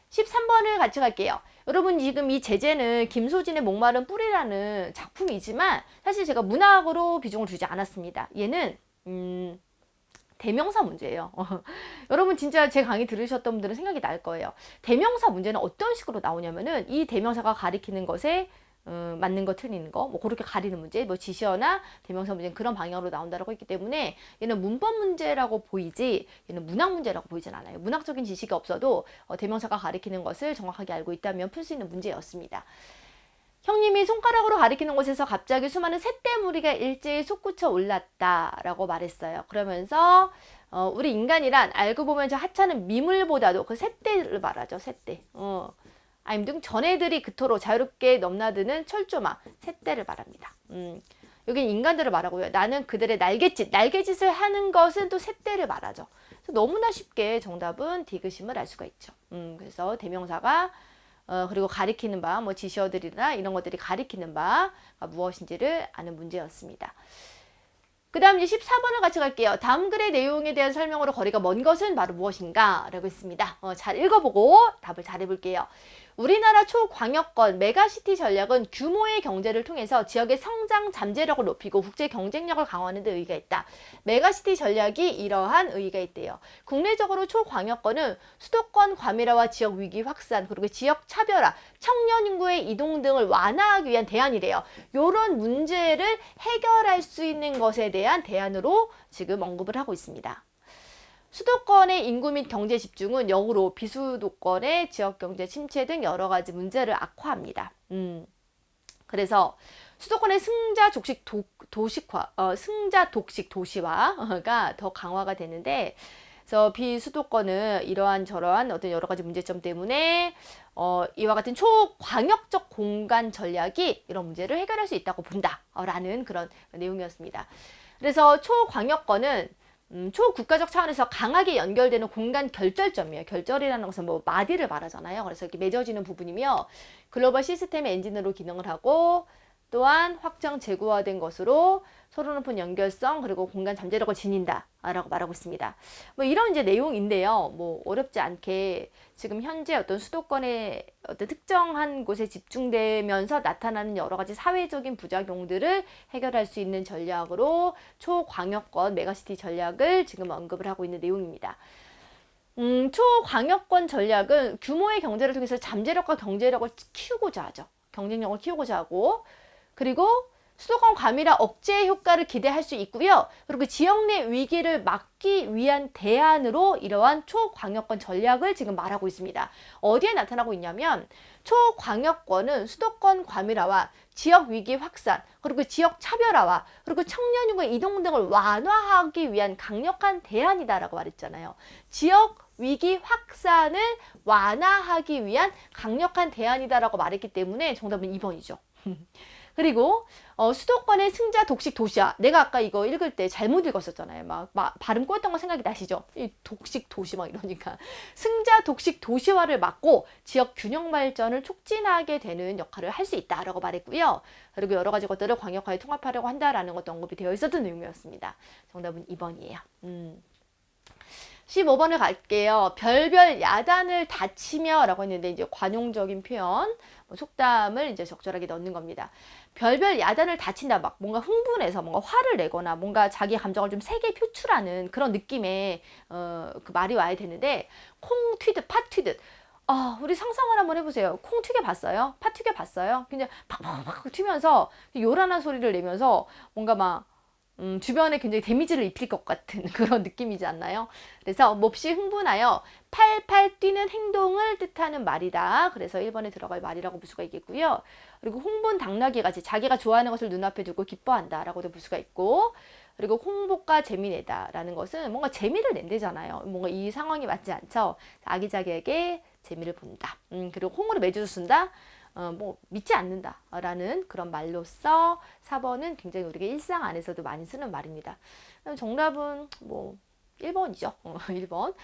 Speaker 1: 13번을 같이 갈게요. 여러분 지금 이 제재는 김소진의 목마른 뿌리라는 작품이지만 사실 제가 문학으로 비중을 두지 않았습니다. 얘는 대명사 문제예요. 여러분 진짜 제 강의 들으셨던 분들은 생각이 날 거예요. 대명사 문제는 어떤 식으로 나오냐면은 이 대명사가 가리키는 것에 맞는 거 틀리는 거 뭐 그렇게 가리는 문제 뭐 지시어나 대명사 문제는 그런 방향으로 나온다고 했기 때문에 얘는 문법 문제라고 보이지 얘는 문학 문제라고 보이진 않아요. 문학적인 지식이 없어도 대명사가 가리키는 것을 정확하게 알고 있다면 풀 수 있는 문제였습니다. 형님이 손가락으로 가리키는 곳에서 갑자기 수많은 새떼무리가 일제히 솟구쳐 올랐다라고 말했어요. 그러면서 우리 인간이란 알고 보면 저 하찮은 미물보다도 그 새떼를 말하죠. 새떼. 아니면 전애들이 그토록 자유롭게 넘나드는 철조망, 새떼를 말합니다. 여긴 인간들을 말하고요. 나는 그들의 날갯짓을 하는 것은 또 새떼를 말하죠. 그래서 너무나 쉽게 정답은 디귿임을 알 수가 있죠. 그래서 대명사가 그리고 가리키는 바, 뭐 지시어들이나 이런 것들이 가리키는 바가 무엇인지를 아는 문제였습니다. 그 다음 이제 14번을 같이 갈게요. 다음 글의 내용에 대한 설명으로 거리가 먼 것은 바로 무엇인가? 라고 했습니다. 잘 읽어보고 답을 잘 해볼게요. 우리나라 초광역권 메가시티 전략은 규모의 경제를 통해서 지역의 성장 잠재력을 높이고 국제 경쟁력을 강화하는 데 의의가 있다. 메가시티 전략이 이러한 의의가 있대요. 국내적으로 초광역권은 수도권 과밀화와 지역 위기 확산 그리고 지역 차별화, 청년 인구의 이동 등을 완화하기 위한 대안이래요. 이런 문제를 해결할 수 있는 것에 대한 대안으로 지금 언급을 하고 있습니다. 수도권의 인구 및 경제 집중은 역으로 비수도권의 지역경제 침체 등 여러 가지 문제를 악화합니다. 그래서 수도권의 승자 독식 도시화가 더 강화가 되는데, 그래서 비수도권은 이러한 저러한 어떤 여러 가지 문제점 때문에 이와 같은 초광역적 공간 전략이 이런 문제를 해결할 수 있다고 본다라는 그런 내용이었습니다. 그래서 초광역권은 초국가적 차원에서 강하게 연결되는 공간 결절점이에요. 결절이라는 것은 뭐 마디를 말하잖아요. 그래서 이렇게 맺어지는 부분이며 글로벌 시스템의 엔진으로 기능을 하고 또한 확정 재구화된 것으로 서로 높은 연결성 그리고 공간 잠재력을 지닌다 라고 말하고 있습니다. 뭐 이런 이제 내용인데요. 뭐 어렵지 않게 지금 현재 어떤 수도권의 어떤 특정한 곳에 집중되면서 나타나는 여러 가지 사회적인 부작용들을 해결할 수 있는 전략으로 초광역권 메가시티 전략을 지금 언급을 하고 있는 내용입니다. 초광역권 전략은 규모의 경제를 통해서 잠재력과 경제력을 키우고자 하죠. 경쟁력을 키우고자 하고 그리고 수도권 과밀화 억제 효과를 기대할 수 있고요. 그리고 지역 내 위기를 막기 위한 대안으로 이러한 초광역권 전략을 지금 말하고 있습니다. 어디에 나타나고 있냐면 초광역권은 수도권 과밀화와 지역 위기 확산, 그리고 지역 차별화와 그리고 청년 인구의 이동 등을 완화하기 위한 강력한 대안이다라고 말했잖아요. 지역 위기 확산을 완화하기 위한 강력한 대안이다라고 말했기 때문에 정답은 2번이죠. 그리고 수도권의 승자 독식 도시화. 내가 아까 이거 읽을 때 잘못 읽었었잖아요. 막 발음 꼬였던 거 생각이 나시죠? 이 독식 도시 막 이러니까. 승자 독식 도시화를 막고 지역 균형 발전을 촉진하게 되는 역할을 할 수 있다라고 말했고요. 그리고 여러 가지 것들을 광역화에 통합하려고 한다라는 것도 언급이 되어 있었던 내용이었습니다. 정답은 2번이에요. 15번을 갈게요. 별별 야단을 다치며 라고 했는데 이제 관용적인 표현, 속담을 이제 적절하게 넣는 겁니다. 별별 야단을 다친다, 막 뭔가 흥분해서 뭔가 화를 내거나 뭔가 자기 감정을 좀 세게 표출하는 그런 느낌의 그 말이 와야 되는데, 콩 튀듯 팥 튀듯. 우리 상상을 한번 해보세요. 콩 튀겨 봤어요? 팥 튀겨 봤어요? 그냥 팍팍팍 튀면서 요란한 소리를 내면서 뭔가 막 주변에 굉장히 데미지를 입힐 것 같은 그런 느낌이지 않나요? 그래서 몹시 흥분하여 팔팔 뛰는 행동을 뜻하는 말이다. 그래서 1번에 들어갈 말이라고 볼 수가 있겠고요. 그리고 홍분당나귀같이 자기가 좋아하는 것을 눈앞에 두고 기뻐한다 라고도 볼 수가 있고, 그리고 홍보가 재미내다 라는 것은 뭔가 재미를 낸대잖아요. 뭔가 이 상황이 맞지 않죠? 아기자기에게 재미를 본다. 그리고 홍으로 매주를 쓴다. 뭐 믿지 않는다 라는 그런 말로써 4번은 굉장히 우리가 일상 안에서도 많이 쓰는 말입니다. 정답은 뭐 1번이죠. 1번.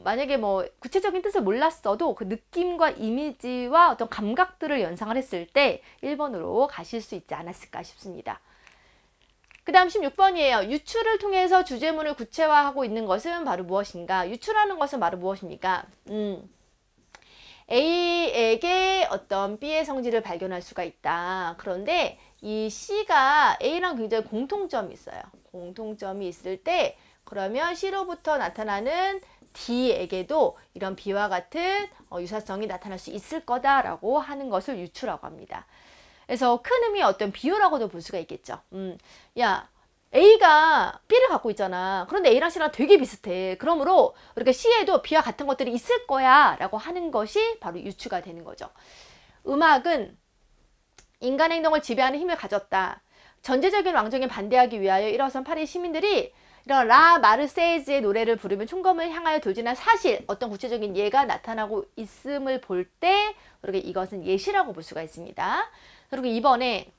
Speaker 1: 만약에 뭐 구체적인 뜻을 몰랐어도 그 느낌과 이미지와 어떤 감각들을 연상을 했을 때 1번으로 가실 수 있지 않았을까 싶습니다. 그 다음 16번이에요. 유추를 통해서 주제문을 구체화하고 있는 것은 바로 무엇인가? 유추라는 것은 바로 무엇입니까? A에게 어떤 B의 성질을 발견할 수가 있다. 그런데 이 C가 A랑 굉장히 공통점이 있어요. 공통점이 있을 때 그러면 C로부터 나타나는 D에게도 이런 B와 같은 유사성이 나타날 수 있을 거다라고 하는 것을 유추라고 합니다. 그래서 큰 의미의 어떤 비유라고도 볼 수가 있겠죠. 야, A가 B를 갖고 있잖아. 그런데 A랑 C랑 되게 비슷해. 그러므로 우리가 C에도 B와 같은 것들이 있을 거야 라고 하는 것이 바로 유추가 되는 거죠. 음악은 인간 행동을 지배하는 힘을 가졌다. 전제적인 왕정에 반대하기 위하여 일어선 파리 시민들이 이런 라 마르세이즈의 노래를 부르며 총검을 향하여 돌진한 사실, 어떤 구체적인 예가 나타나고 있음을 볼 때 우리가 이것은 예시라고 볼 수가 있습니다. 그리고 이번에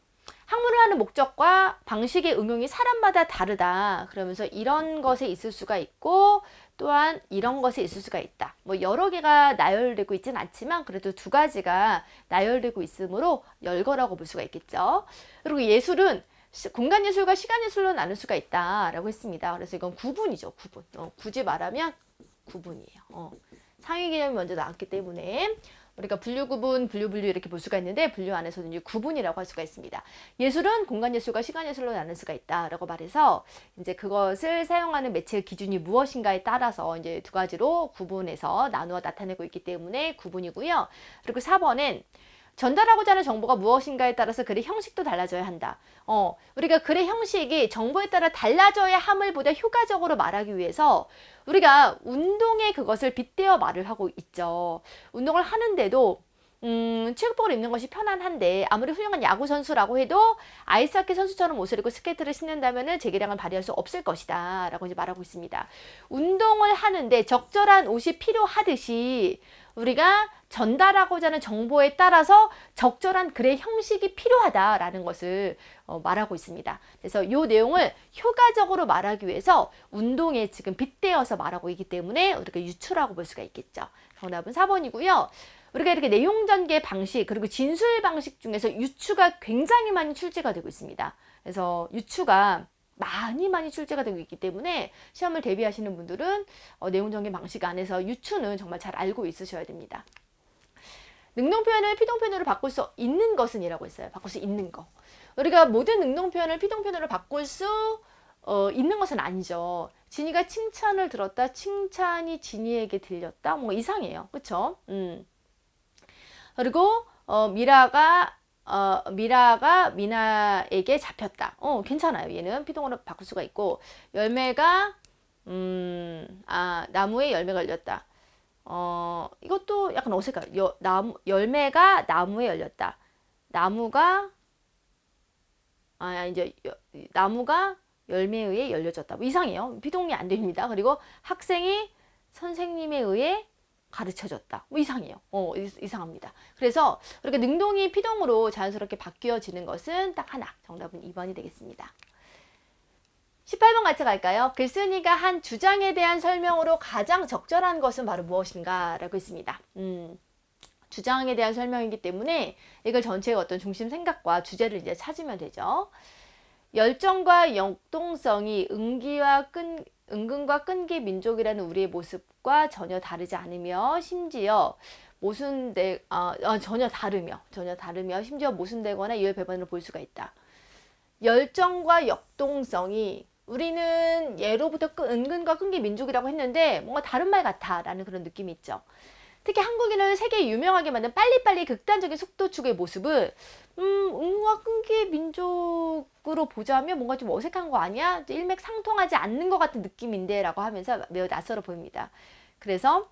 Speaker 1: 학문을 하는 목적과 방식의 응용이 사람마다 다르다. 그러면서 이런 것에 있을 수가 있고 또한 이런 것에 있을 수가 있다. 뭐 여러 개가 나열되고 있진 않지만 그래도 두 가지가 나열되고 있으므로 열거라고 볼 수가 있겠죠. 그리고 예술은 공간 예술과 시간 예술로 나눌 수가 있다라고 했습니다. 그래서 이건 구분이죠. 구분. 굳이 말하면 구분이에요. 상위 개념이 먼저 나왔기 때문에 우리가 분류, 구분, 분류 이렇게 볼 수가 있는데 분류 안에서는 이제 구분이라고 할 수가 있습니다. 예술은 공간 예술과 시간 예술로 나눌 수가 있다라고 말해서 이제 그것을 사용하는 매체의 기준이 무엇인가에 따라서 이제 두 가지로 구분해서 나누어 나타내고 있기 때문에 구분이고요. 그리고 4번은 전달하고자 하는 정보가 무엇인가에 따라서 글의 형식도 달라져야 한다. 우리가 글의 형식이 정보에 따라 달라져야 함을 보다 효과적으로 말하기 위해서 우리가 운동에 그것을 빗대어 말을 하고 있죠. 운동을 하는데도 체육복을 입는 것이 편안한데 아무리 훌륭한 야구 선수라고 해도 아이스하키 선수처럼 옷을 입고 스케이트를 신는다면은 재기량을 발휘할 수 없을 것이다 라고 이제 말하고 있습니다. 운동을 하는데 적절한 옷이 필요하듯이 우리가 전달하고자 하는 정보에 따라서 적절한 글의 형식이 필요하다라는 것을 말하고 있습니다. 그래서 이 내용을 효과적으로 말하기 위해서 운동에 지금 빗대어서 말하고 있기 때문에 우리가 유추라고 볼 수가 있겠죠. 정답은 4번이고요. 우리가 이렇게 내용 전개 방식 그리고 진술 방식 중에서 유추가 굉장히 많이 출제가 되고 있습니다. 그래서 유추가 많이 출제가 되고 있기 때문에 시험을 대비하시는 분들은 내용 전개 방식 안에서 유추는 정말 잘 알고 있으셔야 됩니다. 능동 표현을 피동 표현으로 바꿀 수 있는 것은 이라고 했어요. 바꿀 수 있는 거. 우리가 모든 능동 표현을 피동 표현으로 바꿀 수 있는 것은 아니죠. 진이가 칭찬을 들었다. 칭찬이 진이에게 들렸다. 뭔가 이상해요. 그쵸? 그리고 미라가 미나에게 잡혔다. 괜찮아요. 얘는 피동으로 바꿀 수가 있고 열매가 나무에 열매가 열렸다. 이것도 약간 어색해요. 열매가 나무에 열렸다. 나무가 열매에 의해 열려졌다. 뭐 이상해요. 피동이 안 됩니다. 그리고 학생이 선생님에 의해 가르쳐졌다. 뭐 이상해요. 이상합니다. 그래서 우리가 능동이 피동으로 자연스럽게 바뀌어지는 것은 딱 하나. 정답은 2번이 되겠습니다. 18번 같이 갈까요? 글쓴이가 한 주장에 대한 설명으로 가장 적절한 것은 바로 무엇인가? 라고 있습니다. 주장에 대한 설명이기 때문에 이걸 전체의 어떤 중심 생각과 주제를 이제 찾으면 되죠. 열정과 역동성이 은근과 끈기 민족이라는 우리의 모습과 전혀 다르지 않으며 심지어 전혀 다르며 심지어 모순되거나 이율 배반으로 볼 수가 있다. 열정과 역동성이 우리는 예로부터 은근과 끈기 민족이라고 했는데 뭔가 다른 말 같아라는 그런 느낌이 있죠. 특히 한국인을 세계에 유명하게 만든 빨리빨리 극단적인 속도축의 모습을 은근과 끈기 민족으로 보자면 뭔가 좀 어색한 거 아니야? 일맥상통하지 않는 것 같은 느낌인데 라고 하면서 매우 낯설어 보입니다. 그래서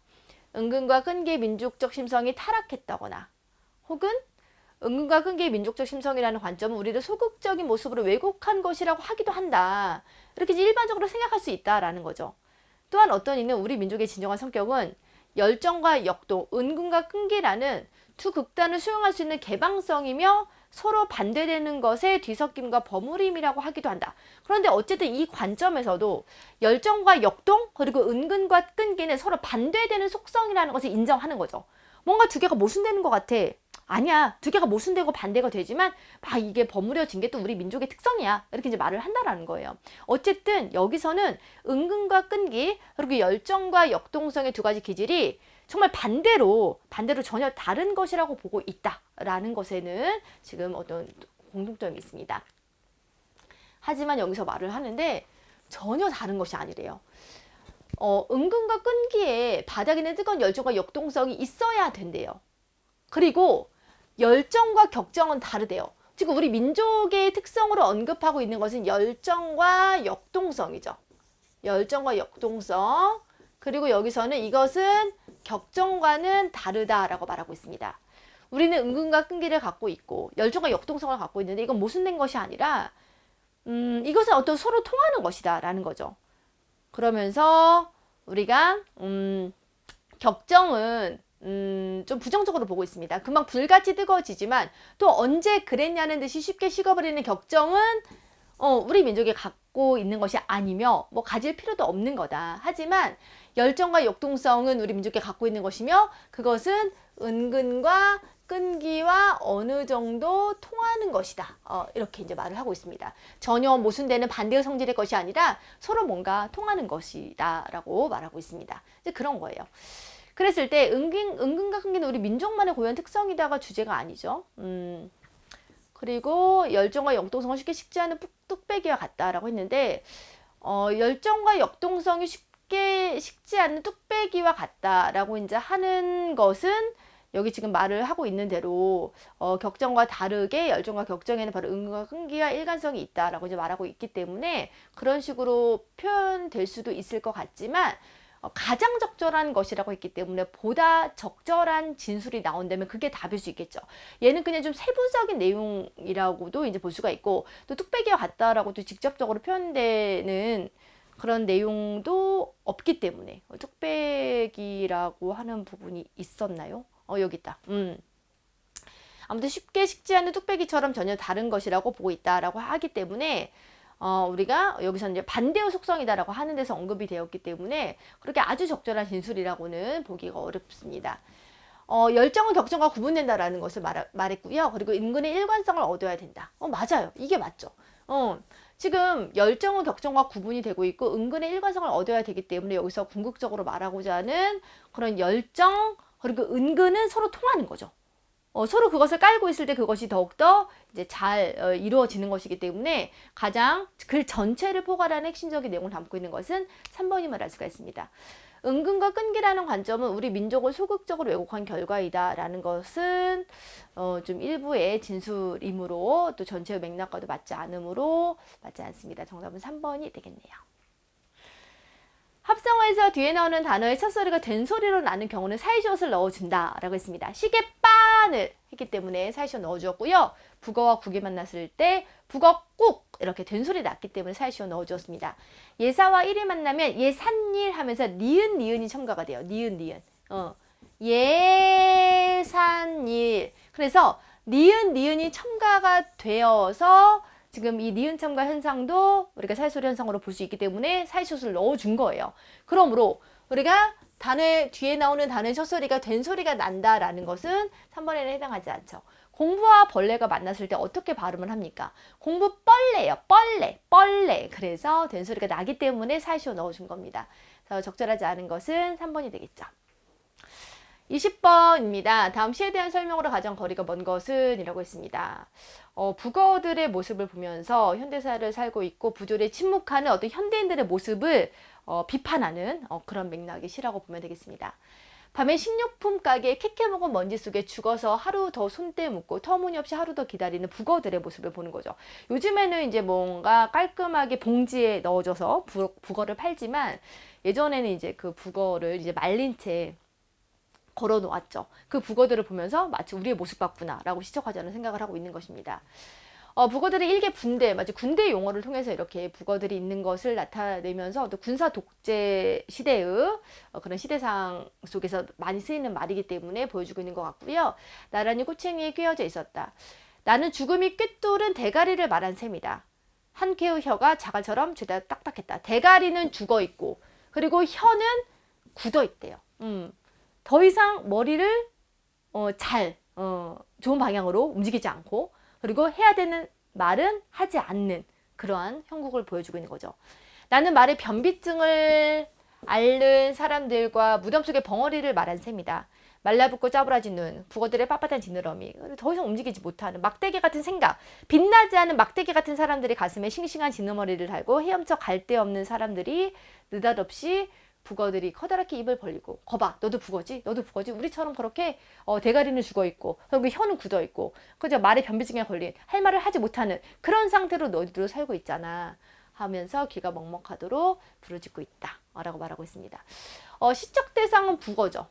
Speaker 1: 은근과 끈기의 민족적 심성이 타락했다거나 혹은 은근과 끈기의 민족적 심성이라는 관점은 우리를 소극적인 모습으로 왜곡한 것이라고 하기도 한다. 이렇게 일반적으로 생각할 수 있다라는 거죠. 또한 어떤 이는 우리 민족의 진정한 성격은 열정과 역동, 은근과 끈기라는 두 극단을 수용할 수 있는 개방성이며 서로 반대되는 것의 뒤섞임과 버무림이라고 하기도 한다. 그런데 어쨌든 이 관점에서도 열정과 역동 그리고 은근과 끈기는 서로 반대되는 속성이라는 것을 인정하는 거죠. 뭔가 두 개가 모순되는 것 같아. 아니야. 두 개가 모순되고 반대가 되지만 이게 버무려진 게 또 우리 민족의 특성이야. 이렇게 이제 말을 한다라는 거예요. 어쨌든 여기서는 은근과 끈기 그리고 열정과 역동성의 두 가지 기질이 정말 반대로 전혀 다른 것이라고 보고 있다라는 것에는 지금 어떤 공통점이 있습니다. 하지만 여기서 말을 하는데 전혀 다른 것이 아니래요. 은근과 끈기에 바닥에 있는 뜨거운 열정과 역동성이 있어야 된대요. 그리고 열정과 격정은 다르대요. 지금 우리 민족의 특성으로 언급하고 있는 것은 열정과 역동성이죠. 열정과 역동성. 그리고 여기서는 이것은 격정과는 다르다라고 말하고 있습니다. 우리는 은근과 끈기를 갖고 있고 열정과 역동성을 갖고 있는데 이건 모순된 것이 아니라 이것은 어떤 서로 통하는 것이다 라는 거죠. 그러면서 우리가 격정은 좀 부정적으로 보고 있습니다. 금방 불같이 뜨거워지지만 또 언제 그랬냐는 듯이 쉽게 식어버리는 격정은 우리 민족이 갖고 있는 것이 아니며 뭐 가질 필요도 없는 거다. 하지만 열정과 역동성은 우리 민족이 갖고 있는 것이며 그것은 은근과 끈기와 어느 정도 통하는 것이다. 이렇게 이제 말을 하고 있습니다. 전혀 모순되는 반대의 성질의 것이 아니라 서로 뭔가 통하는 것이다 라고 말하고 있습니다. 이제 그런 거예요. 그랬을 때 은근과 끈기는 우리 민족만의 고유한 특성이다가 주제가 아니죠. 그리고 열정과 역동성을 쉽게 식지 않는 뚝배기와 같다라고 했는데 열정과 역동성이 쉽게 식지 않는 뚝배기와 같다라고 이제 하는 것은 여기 지금 말을 하고 있는 대로 격정과 다르게 열정과 격정에는 바로 은근과 끈기와 일관성이 있다라고 이제 말하고 있기 때문에 그런 식으로 표현될 수도 있을 것 같지만 가장 적절한 것이라고 했기 때문에 보다 적절한 진술이 나온다면 그게 답일 수 있겠죠. 얘는 그냥 좀 세부적인 내용이라고도 이제 볼 수가 있고 또 뚝배기와 같다라고도 직접적으로 표현되는 그런 내용도 없기 때문에 뚝배기라고 하는 부분이 있었나요? 여기 있다. 아무튼 쉽게 식지 않는 뚝배기처럼 전혀 다른 것이라고 보고 있다라고 하기 때문에 우리가 여기서 이제 반대의 속성이다라고 하는 데서 언급이 되었기 때문에 그렇게 아주 적절한 진술이라고는 보기가 어렵습니다. 열정은 격정과 구분된다라는 것을 말했고요. 그리고 은근의 일관성을 얻어야 된다. 맞아요. 이게 맞죠. 지금 열정은 격정과 구분이 되고 있고 은근의 일관성을 얻어야 되기 때문에 여기서 궁극적으로 말하고자 하는 그런 열정 그리고 은근은 서로 통하는 거죠. 서로 그것을 깔고 있을 때 그것이 더욱더 이제 잘 이루어지는 것이기 때문에 가장 글 전체를 포괄하는 핵심적인 내용을 담고 있는 것은 3번임을 알 수가 있습니다. 은근과 끈기라는 관점은 우리 민족을 소극적으로 왜곡한 결과이다라는 것은 좀 일부의 진술이므로 또 전체의 맥락과도 맞지 않으므로 맞지 않습니다. 정답은 3번이 되겠네요. 합성어에서 뒤에 나오는 단어의 첫 소리가 된 소리로 나는 경우는 사이시옷을 넣어준다 라고 했습니다. 시계빤을 했기 때문에 사이시옷 넣어주었고요. 북어와 국이 만났을 때 북어국 이렇게 된 소리 났기 때문에 사이시옷 넣어주었습니다. 예사와 일이 만나면 예산일 하면서 니은이 첨가가 돼요. 니은 예산일 그래서 니은이 첨가가 되어서 지금 이 니은 첨가 현상도 우리가 사이소리 현상으로 볼 수 있기 때문에 사이시옷을 넣어준 거예요. 그러므로 우리가 단어의 뒤에 나오는 단어의 첫 소리가 된 소리가 난다라는 것은 3번에는 해당하지 않죠. 공부와 벌레가 만났을 때 어떻게 발음을 합니까? 공부 뻘레요. 뻘레. 그래서 된 소리가 나기 때문에 사이시옷 넣어준 겁니다. 그래서 적절하지 않은 것은 3번이 되겠죠. 20번입니다. 다음 시에 대한 설명으로 가장 거리가 먼 것은 이라고 했습니다. 북어들의 모습을 보면서 현대사를 살고 있고 부조리에 침묵하는 어떤 현대인들의 모습을 비판하는 그런 맥락의 시라고 보면 되겠습니다. 밤에 식료품 가게에 캐캐먹은 먼지 속에 죽어서 하루 더 손때 묻고 터무니없이 하루 더 기다리는 북어들의 모습을 보는 거죠. 요즘에는 이제 뭔가 깔끔하게 봉지에 넣어줘서 북어를 팔지만 예전에는 이제 그 북어를 이제 말린 채 걸어 놓았죠. 그 북어들을 보면서 마치 우리의 모습 같구나 라고 시적하자는 생각을 하고 있는 것입니다. 북어들의 일개 분대, 마치 군대 용어를 통해서 이렇게 북어들이 있는 것을 나타내면서 또 군사 독재 시대의 그런 시대상 속에서 많이 쓰이는 말이기 때문에 보여주고 있는 것 같고요. 나란히 꼬챙이에 꿰어져 있었다. 나는 죽음이 꿰뚫은 대가리를 말한 셈이다. 한 개의 혀가 자갈처럼 죄다 딱딱했다. 대가리는 죽어 있고 그리고 혀는 굳어 있대요. 더 이상 머리를 좋은 방향으로 움직이지 않고 그리고 해야 되는 말은 하지 않는 그러한 형국을 보여주고 있는 거죠. 나는 말에 변비증을 앓는 사람들과 무덤 속의 벙어리를 말한 셈이다. 말라붙고 짜부라진 눈, 북어들의 빳빳한 지느러미, 더 이상 움직이지 못하는 막대기 같은 생각, 빛나지 않은 막대기 같은 사람들이 가슴에 싱싱한 지느러미를 달고 헤엄쳐 갈 데 없는 사람들이 느닷없이 북어들이 커다랗게 입을 벌리고 거봐 너도 북어지? 너도 북어지? 우리처럼 그렇게 대가리는 죽어있고 그리고 혀는 굳어있고 그저 말에 변비증에 걸린 할 말을 하지 못하는 그런 상태로 너희들도 살고 있잖아 하면서 귀가 먹먹하도록 부르짖고 있다 라고 말하고 있습니다. 시적 대상은 북어죠.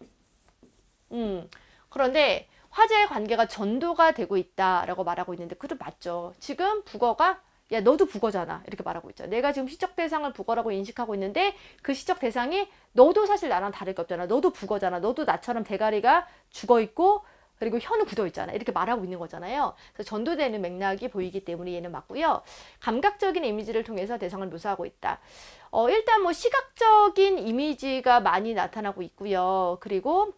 Speaker 1: 그런데 화제의 관계가 전도가 되고 있다라고 말하고 있는데 그것도 맞죠. 지금 북어가 야 너도 북어잖아 이렇게 말하고 있죠. 내가 지금 시적 대상을 북어라고 인식하고 있는데 그 시적 대상이 너도 사실 나랑 다를 게 없잖아. 너도 북어잖아. 너도 나처럼 대가리가 죽어있고 그리고 혀는 굳어있잖아. 이렇게 말하고 있는 거잖아요. 그래서 전도되는 맥락이 보이기 때문에 얘는 맞고요. 감각적인 이미지를 통해서 대상을 묘사하고 있다. 일단 뭐 시각적인 이미지가 많이 나타나고 있고요. 그리고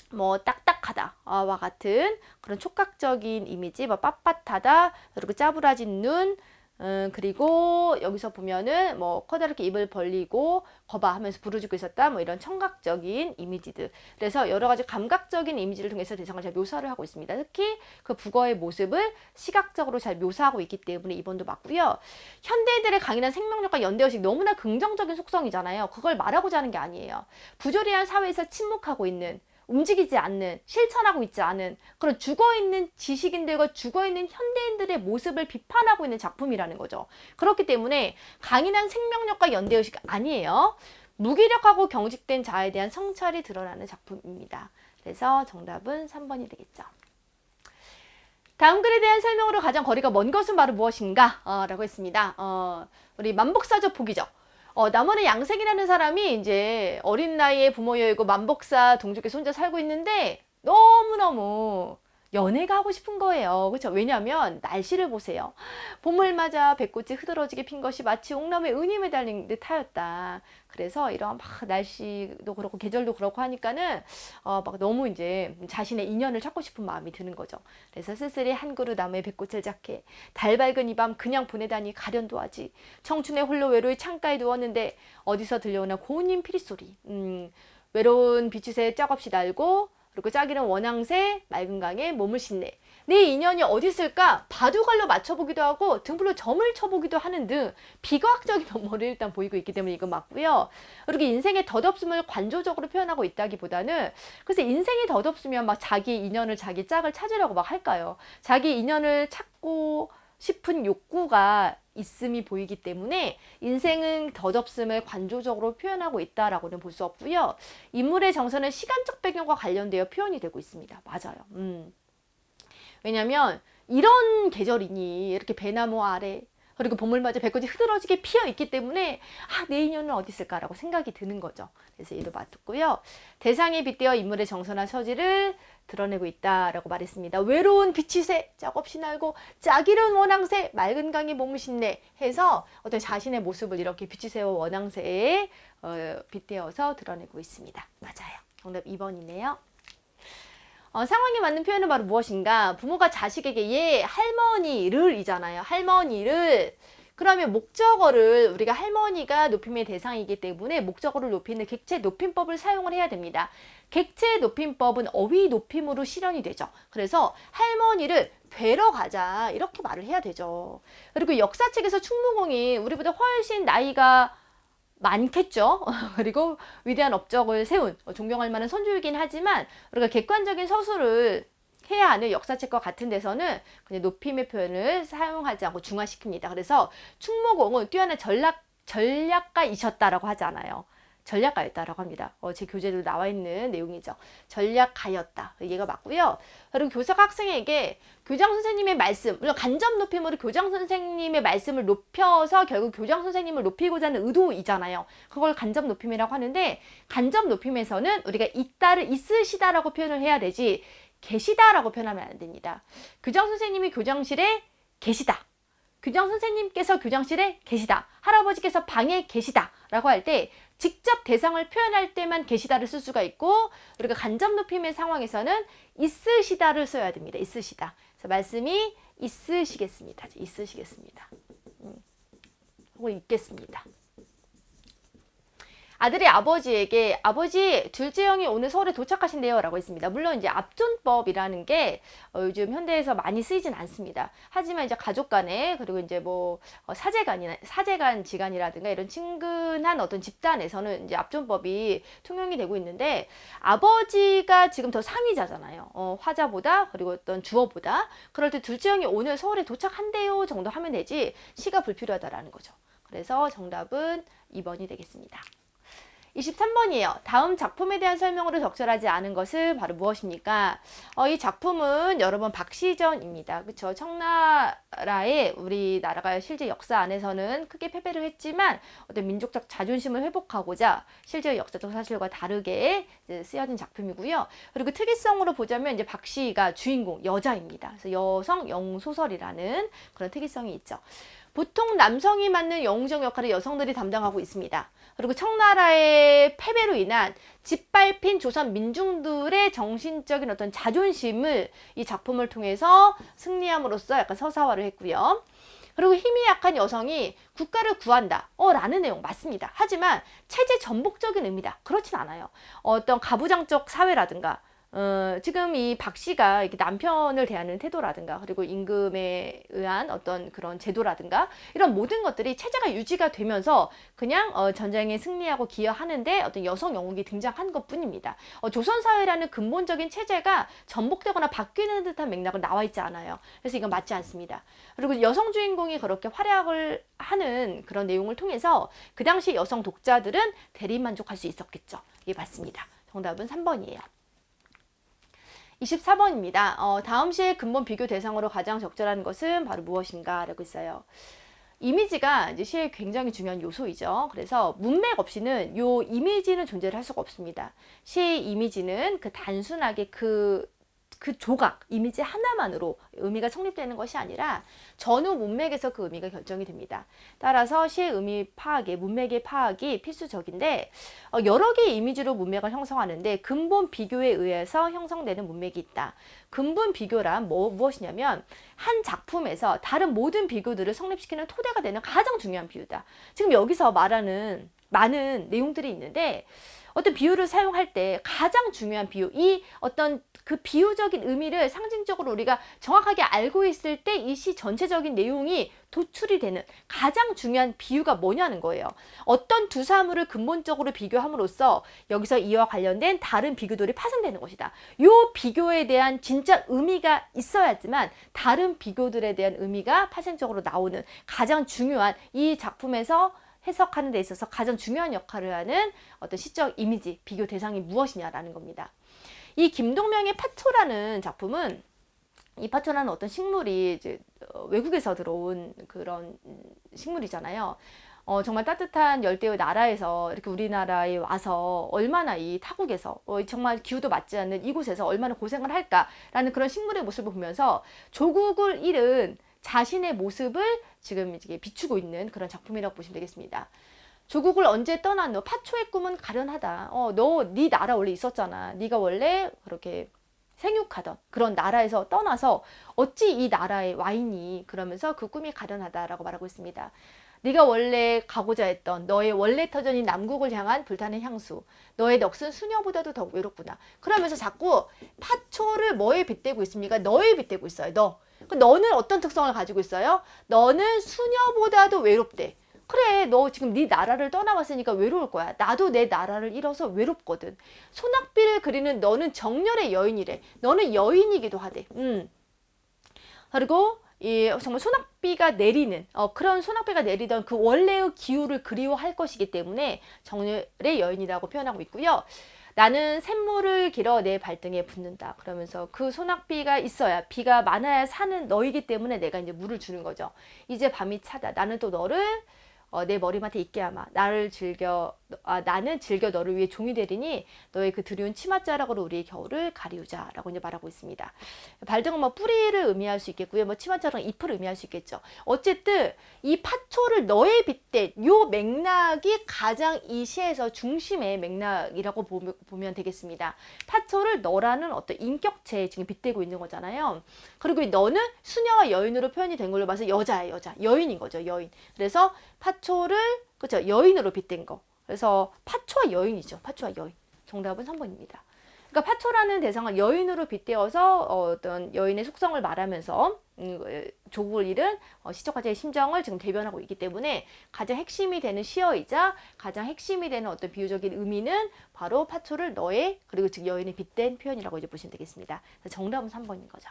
Speaker 1: 뭐 딱딱하다와 같은 그런 촉각적인 이미지, 뭐 빳빳하다, 그리고 짜부라진 눈, 그리고 여기서 보면은 뭐 커다랗게 입을 벌리고 거봐 하면서 부르짖고 있었다, 뭐 이런 청각적인 이미지들. 그래서 여러 가지 감각적인 이미지를 통해서 대상을 잘 묘사를 하고 있습니다. 특히 그 북어의 모습을 시각적으로 잘 묘사하고 있기 때문에 이번도 맞고요. 현대인들의 강인한 생명력과 연대의식 너무나 긍정적인 속성이잖아요. 그걸 말하고자 하는 게 아니에요. 부조리한 사회에서 침묵하고 있는 움직이지 않는, 실천하고 있지 않은 그런 죽어있는 지식인들과 죽어있는 현대인들의 모습을 비판하고 있는 작품이라는 거죠. 그렇기 때문에 강인한 생명력과 연대의식 아니에요. 무기력하고 경직된 자에 대한 성찰이 드러나는 작품입니다. 그래서 정답은 3번이 되겠죠. 다음 글에 대한 설명으로 가장 거리가 먼 것은 바로 무엇인가? 라고 했습니다. 우리 만복사적 복이죠. 남원의 양생이라는 사람이 이제 어린 나이에 부모 여의고 만복사 동족에서 혼자 살고 있는데 너무너무 연애가 하고 싶은 거예요. 그렇죠? 왜냐하면 날씨를 보세요. 봄을 맞아 배꽃이 흐드러지게 핀 것이 마치 옥나무에 은이 매달린 듯 하였다. 그래서 이런 막 날씨도 그렇고 계절도 그렇고 하니까는 막 너무 이제 자신의 인연을 찾고 싶은 마음이 드는 거죠. 그래서 쓸쓸히 한 그루 나무에 배꽃을 작게 달 밝은 이 밤 그냥 보내다니 가련도 하지. 청춘의 홀로 외로이 창가에 누웠는데 어디서 들려오나 고운님 피리소리. 외로운 빛이 짝없이 날고 그리고 짝이는 원앙새 맑은 강에 몸을 싣네. 내 인연이 어디 있을까? 바둑알로 맞춰보기도 하고 등불로 점을 쳐보기도 하는 등 비과학적인 면모를 일단 보이고 있기 때문에 이거 맞고요. 그리고 인생의 덧없음을 관조적으로 표현하고 있다기보다는 글쎄 인생이 덧없으면 막 자기 인연을 자기 짝을 찾으려고 막 할까요? 자기 인연을 찾고 싶은 욕구가 있음이 보이기 때문에 인생은 덧없음을 관조적으로 표현하고 있다라고는 볼 수 없고요. 인물의 정서는 시간적 배경과 관련되어 표현이 되고 있습니다. 맞아요. 왜냐하면 이런 계절이니 이렇게 배나무 아래 그리고 봄을 맞아 배꽃이 흐드러지게 피어 있기 때문에 내 인연은 어디 있을까라고 생각이 드는 거죠. 그래서 이를 맞고요. 대상에 빗대어 인물의 정서나 처지를 드러내고 있다라고 말했습니다. 외로운 빛이 새 짝없이 날고 짝이른 원앙새 맑은 강에 몸을 싣네 해서 어떤 자신의 모습을 이렇게 빛이 새와 원앙새에 빗대어서 드러내고 있습니다. 맞아요. 정답 2번이네요. 상황에 맞는 표현은 바로 무엇인가? 부모가 자식에게 얘 할머니를 이잖아요. 할머니를 그러면 목적어를 우리가 할머니가 높임의 대상이기 때문에 목적어를 높이는 객체 높임법을 사용을 해야 됩니다. 객체 높임법은 어휘 높임으로 실현이 되죠. 그래서 할머니를 뵈러 가자 이렇게 말을 해야 되죠. 그리고 역사책에서 충무공이 우리보다 훨씬 나이가 많겠죠. 그리고 위대한 업적을 세운 존경할 만한 선조이긴 하지만 우리가 객관적인 서술을 해야 하는 역사책과 같은 데서는 그냥 높임의 표현을 사용하지 않고 중화시킵니다. 그래서 충무공은 뛰어난 전략가이셨다라고 하지 않아요. 전략가였다라고 합니다. 제 교재도 나와 있는 내용이죠. 전략가였다. 얘가 맞고요. 그리고 교사가 학생에게 교장 선생님의 말씀, 물론 간접 높임으로 교장 선생님의 말씀을 높여서 결국 교장 선생님을 높이고자 하는 의도이잖아요. 그걸 간접 높임이라고 하는데 간접 높임에서는 우리가 있다를 있으시다라고 표현을 해야 되지 계시다라고 표현하면 안 됩니다. 교장 선생님이 교장실에 계시다. 교장 선생님께서 교장실에 계시다. 할아버지께서 방에 계시다. 라고 할 때 직접 대상을 표현할 때만 계시다를 쓸 수가 있고 우리가 간접 높임의 상황에서는 있으시다를 써야 됩니다. 있으시다. 그래서 말씀이 있으시겠습니다. 있으시겠습니다. 혹은 있겠습니다. 아들이 아버지에게 아버지 둘째 형이 오늘 서울에 도착하신대요 라고 했습니다. 물론 이제 압존법이라는 게 요즘 현대에서 많이 쓰이진 않습니다. 하지만 이제 가족 간에 그리고 이제 뭐 사제간 지간이라든가 이런 친근한 어떤 집단에서는 이제 압존법이 통용이 되고 있는데 아버지가 지금 더 상위자잖아요. 화자보다 그리고 어떤 주어보다. 그럴 때 둘째 형이 오늘 서울에 도착한대요 정도 하면 되지 시가 불필요하다라는 거죠. 그래서 정답은 2번이 되겠습니다. 23번이에요. 다음 작품에 대한 설명으로 적절하지 않은 것은 바로 무엇입니까? 이 작품은 여러분 박시전입니다. 그렇죠? 청나라의 우리나라가 실제 역사 안에서는 크게 패배를 했지만 어떤 민족적 자존심을 회복하고자 실제 역사적 사실과 다르게 쓰여진 작품이고요. 그리고 특이성으로 보자면 이제 박시가 주인공 여자입니다. 그래서 여성 영소설이라는 그런 특이성이 있죠. 보통 남성이 맡는 영웅적 역할을 여성들이 담당하고 있습니다. 그리고 청나라의 패배로 인한 짓밟힌 조선 민중들의 정신적인 어떤 자존심을 이 작품을 통해서 승리함으로써 약간 서사화를 했고요. 그리고 힘이 약한 여성이 국가를 구한다. 라는 내용 맞습니다. 하지만 체제 전복적인 의미다. 그렇진 않아요. 어떤 가부장적 사회라든가 지금 이 박 씨가 이렇게 남편을 대하는 태도라든가 그리고 임금에 의한 어떤 그런 제도라든가 이런 모든 것들이 체제가 유지가 되면서 그냥 전쟁에 승리하고 기여하는데 어떤 여성 영웅이 등장한 것 뿐입니다. 조선 사회라는 근본적인 체제가 전복되거나 바뀌는 듯한 맥락은 나와 있지 않아요. 그래서 이건 맞지 않습니다. 그리고 여성 주인공이 그렇게 활약을 하는 그런 내용을 통해서 그 당시 여성 독자들은 대리만족할 수 있었겠죠. 이게 맞습니다. 정답은 3번이에요. 24번입니다. 다음 시의 근본 비교 대상으로 가장 적절한 것은 바로 무엇인가? 라고 있어요. 이미지가 이제 시의 굉장히 중요한 요소이죠. 그래서 문맥 없이는 요 이미지는 존재를 할 수가 없습니다. 시의 이미지는 그 단순하게 그 조각, 이미지 하나만으로 의미가 성립되는 것이 아니라 전후 문맥에서 그 의미가 결정이 됩니다. 따라서 시의 의미 파악에 문맥의 파악이 필수적인데 여러 개의 이미지로 문맥을 형성하는데 근본 비교에 의해서 형성되는 문맥이 있다. 근본 비교란 무엇이냐면 한 작품에서 다른 모든 비교들을 성립시키는 토대가 되는 가장 중요한 비유다. 지금 여기서 말하는 많은 내용들이 있는데 어떤 비유를 사용할 때 가장 중요한 비유, 이 어떤 그 비유적인 의미를 상징적으로 우리가 정확하게 알고 있을 때 이 시 전체적인 내용이 도출이 되는 가장 중요한 비유가 뭐냐는 거예요. 어떤 두 사물을 근본적으로 비교함으로써 여기서 이와 관련된 다른 비교들이 파생되는 것이다. 이 비교에 대한 진짜 의미가 있어야지만 다른 비교들에 대한 의미가 파생적으로 나오는 가장 중요한 이 작품에서 해석하는 데 있어서 가장 중요한 역할을 하는 어떤 시적 이미지, 비교 대상이 무엇이냐라는 겁니다. 이 김동명의 파초라는 작품은 이 파초라는 어떤 식물이 이제 외국에서 들어온 그런 식물이잖아요. 정말 따뜻한 열대의 나라에서 이렇게 우리나라에 와서 얼마나 이 타국에서 정말 기후도 맞지 않는 이곳에서 얼마나 고생을 할까라는 그런 식물의 모습을 보면서 조국을 잃은 자신의 모습을 지금 이제 비추고 있는 그런 작품이라고 보시면 되겠습니다. 조국을 언제 떠났노? 파초의 꿈은 가련하다. 네 나라 원래 있었잖아. 네가 원래 그렇게 생육하던 그런 나라에서 떠나서 어찌 이 나라에 와 있니? 그러면서 그 꿈이 가련하다라고 말하고 있습니다. 네가 원래 가고자 했던 너의 원래 터전인 남국을 향한 불타는 향수, 너의 넋은 수녀보다도 더 외롭구나. 그러면서 자꾸 파초를 뭐에 빗대고 있습니까? 너에 빗대고 있어요. 너는 어떤 특성을 가지고 있어요? 너는 수녀보다도 외롭대. 그래, 너 지금 네 나라를 떠나왔으니까 외로울 거야. 나도 내 나라를 잃어서 외롭거든. 소낙비를 그리는 너는 정열의 여인이래. 너는 여인이기도 하대. 그리고 정말 소낙비가 내리는 그런 소낙비가 내리던 그 원래의 기후를 그리워할 것이기 때문에 정열의 여인이라고 표현하고 있고요. 나는 샘물을 길어 내 발등에 붓는다. 그러면서 그 소낙비가 있어야 비가 많아야 사는 너이기 때문에 내가 이제 물을 주는 거죠. 이제 밤이 차다. 나는 또 너를 내 머리맡에 있게 하마. 나는 즐겨 너를 위해 종이 되리니 너의 그 드리운 치맛자락으로 우리의 겨울을 가리우자 라고 이제 말하고 있습니다. 발등은 뭐 뿌리를 의미할 수 있겠고요. 뭐 치맛자락은 잎을 의미할 수 있겠죠. 어쨌든 이 파초를 너에 빗댄 요 맥락이 가장 이 시에서 중심의 맥락이라고 보면 되겠습니다. 파초를 너라는 어떤 인격체에 지금 빗대고 있는 거잖아요. 그리고 너는 수녀와 여인으로 표현이 된 걸로 봐서 여자야, 여자. 여인인 거죠, 여인. 그래서 파초를 그렇죠 여인으로 빗댄 거. 그래서 파초와 여인이죠. 파초와 여인. 정답은 3번입니다. 그러니까 파초라는 대상을 여인으로 빗대어서 어떤 여인의 속성을 말하면서 조국을 잃은 시청자의 심정을 지금 대변하고 있기 때문에 가장 핵심이 되는 시어이자 가장 핵심이 되는 어떤 비유적인 의미는 바로 파초를 너의 그리고 즉 여인의 빗댄 표현이라고 이제 보시면 되겠습니다. 정답은 3번인 거죠.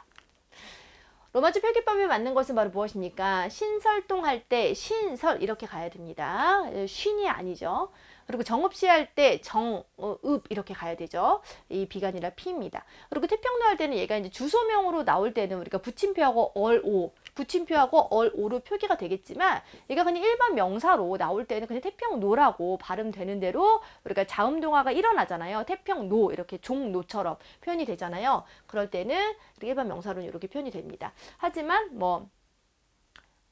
Speaker 1: 로마字표기법에 맞는 것은 바로 무엇입니까? 신설동할 때 신설 이렇게 가야 됩니다. 쉰이 아니죠. 그리고 정읍시 할 때 정읍 이렇게 가야 되죠. 이 비가 아니라 피입니다. 그리고 태평로 할 때는 얘가 이제 주소명으로 나올 때는 우리가 붙임표하고 얼오, 붙임표하고 얼오로 표기가 되겠지만 얘가 그냥 일반 명사로 나올 때는 그냥 태평노라고 발음되는 대로 우리가 자음동화가 일어나잖아요. 태평노 이렇게 종노처럼 표현이 되잖아요. 그럴 때는 일반 명사로는 이렇게 표현이 됩니다. 하지만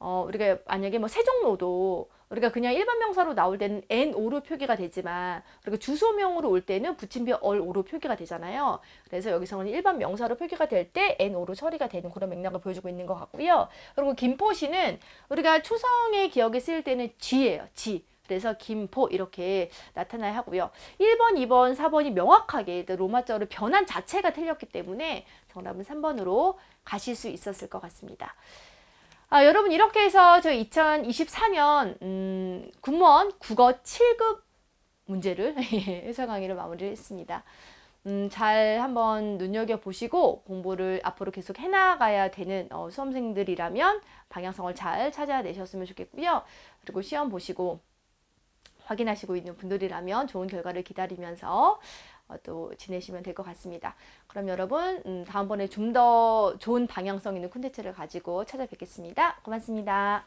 Speaker 1: 우리가 만약에 세종로도 우리가 그냥 일반 명사로 나올 때는 NO로 표기가 되지만 우리가 주소명으로 올 때는 붙임표 얼오로 표기가 되잖아요. 그래서 여기서는 일반 명사로 표기가 될 때 NO로 처리가 되는 그런 맥락을 보여주고 있는 것 같고요. 그리고 김포시는 우리가 초성의 기억에 쓰일 때는 G예요. G. 그래서 김포 이렇게 나타나야 하고요. 1번, 2번, 4번이 명확하게 로마자로 변환 자체가 틀렸기 때문에 정답은 3번으로 가실 수 있었을 것 같습니다. 여러분 이렇게 해서 저희 2024년 군무원 국어 7급 문제를 해설 강의를 마무리를 했습니다. 잘 한번 눈여겨보시고 공부를 앞으로 계속 해나가야 되는 수험생들이라면 방향성을 잘 찾아내셨으면 좋겠고요. 그리고 시험 보시고 확인하시고 있는 분들이라면 좋은 결과를 기다리면서 또 지내시면 될 것 같습니다. 그럼 여러분 다음번에 좀 더 좋은 방향성 있는 콘텐츠를 가지고 찾아뵙겠습니다. 고맙습니다.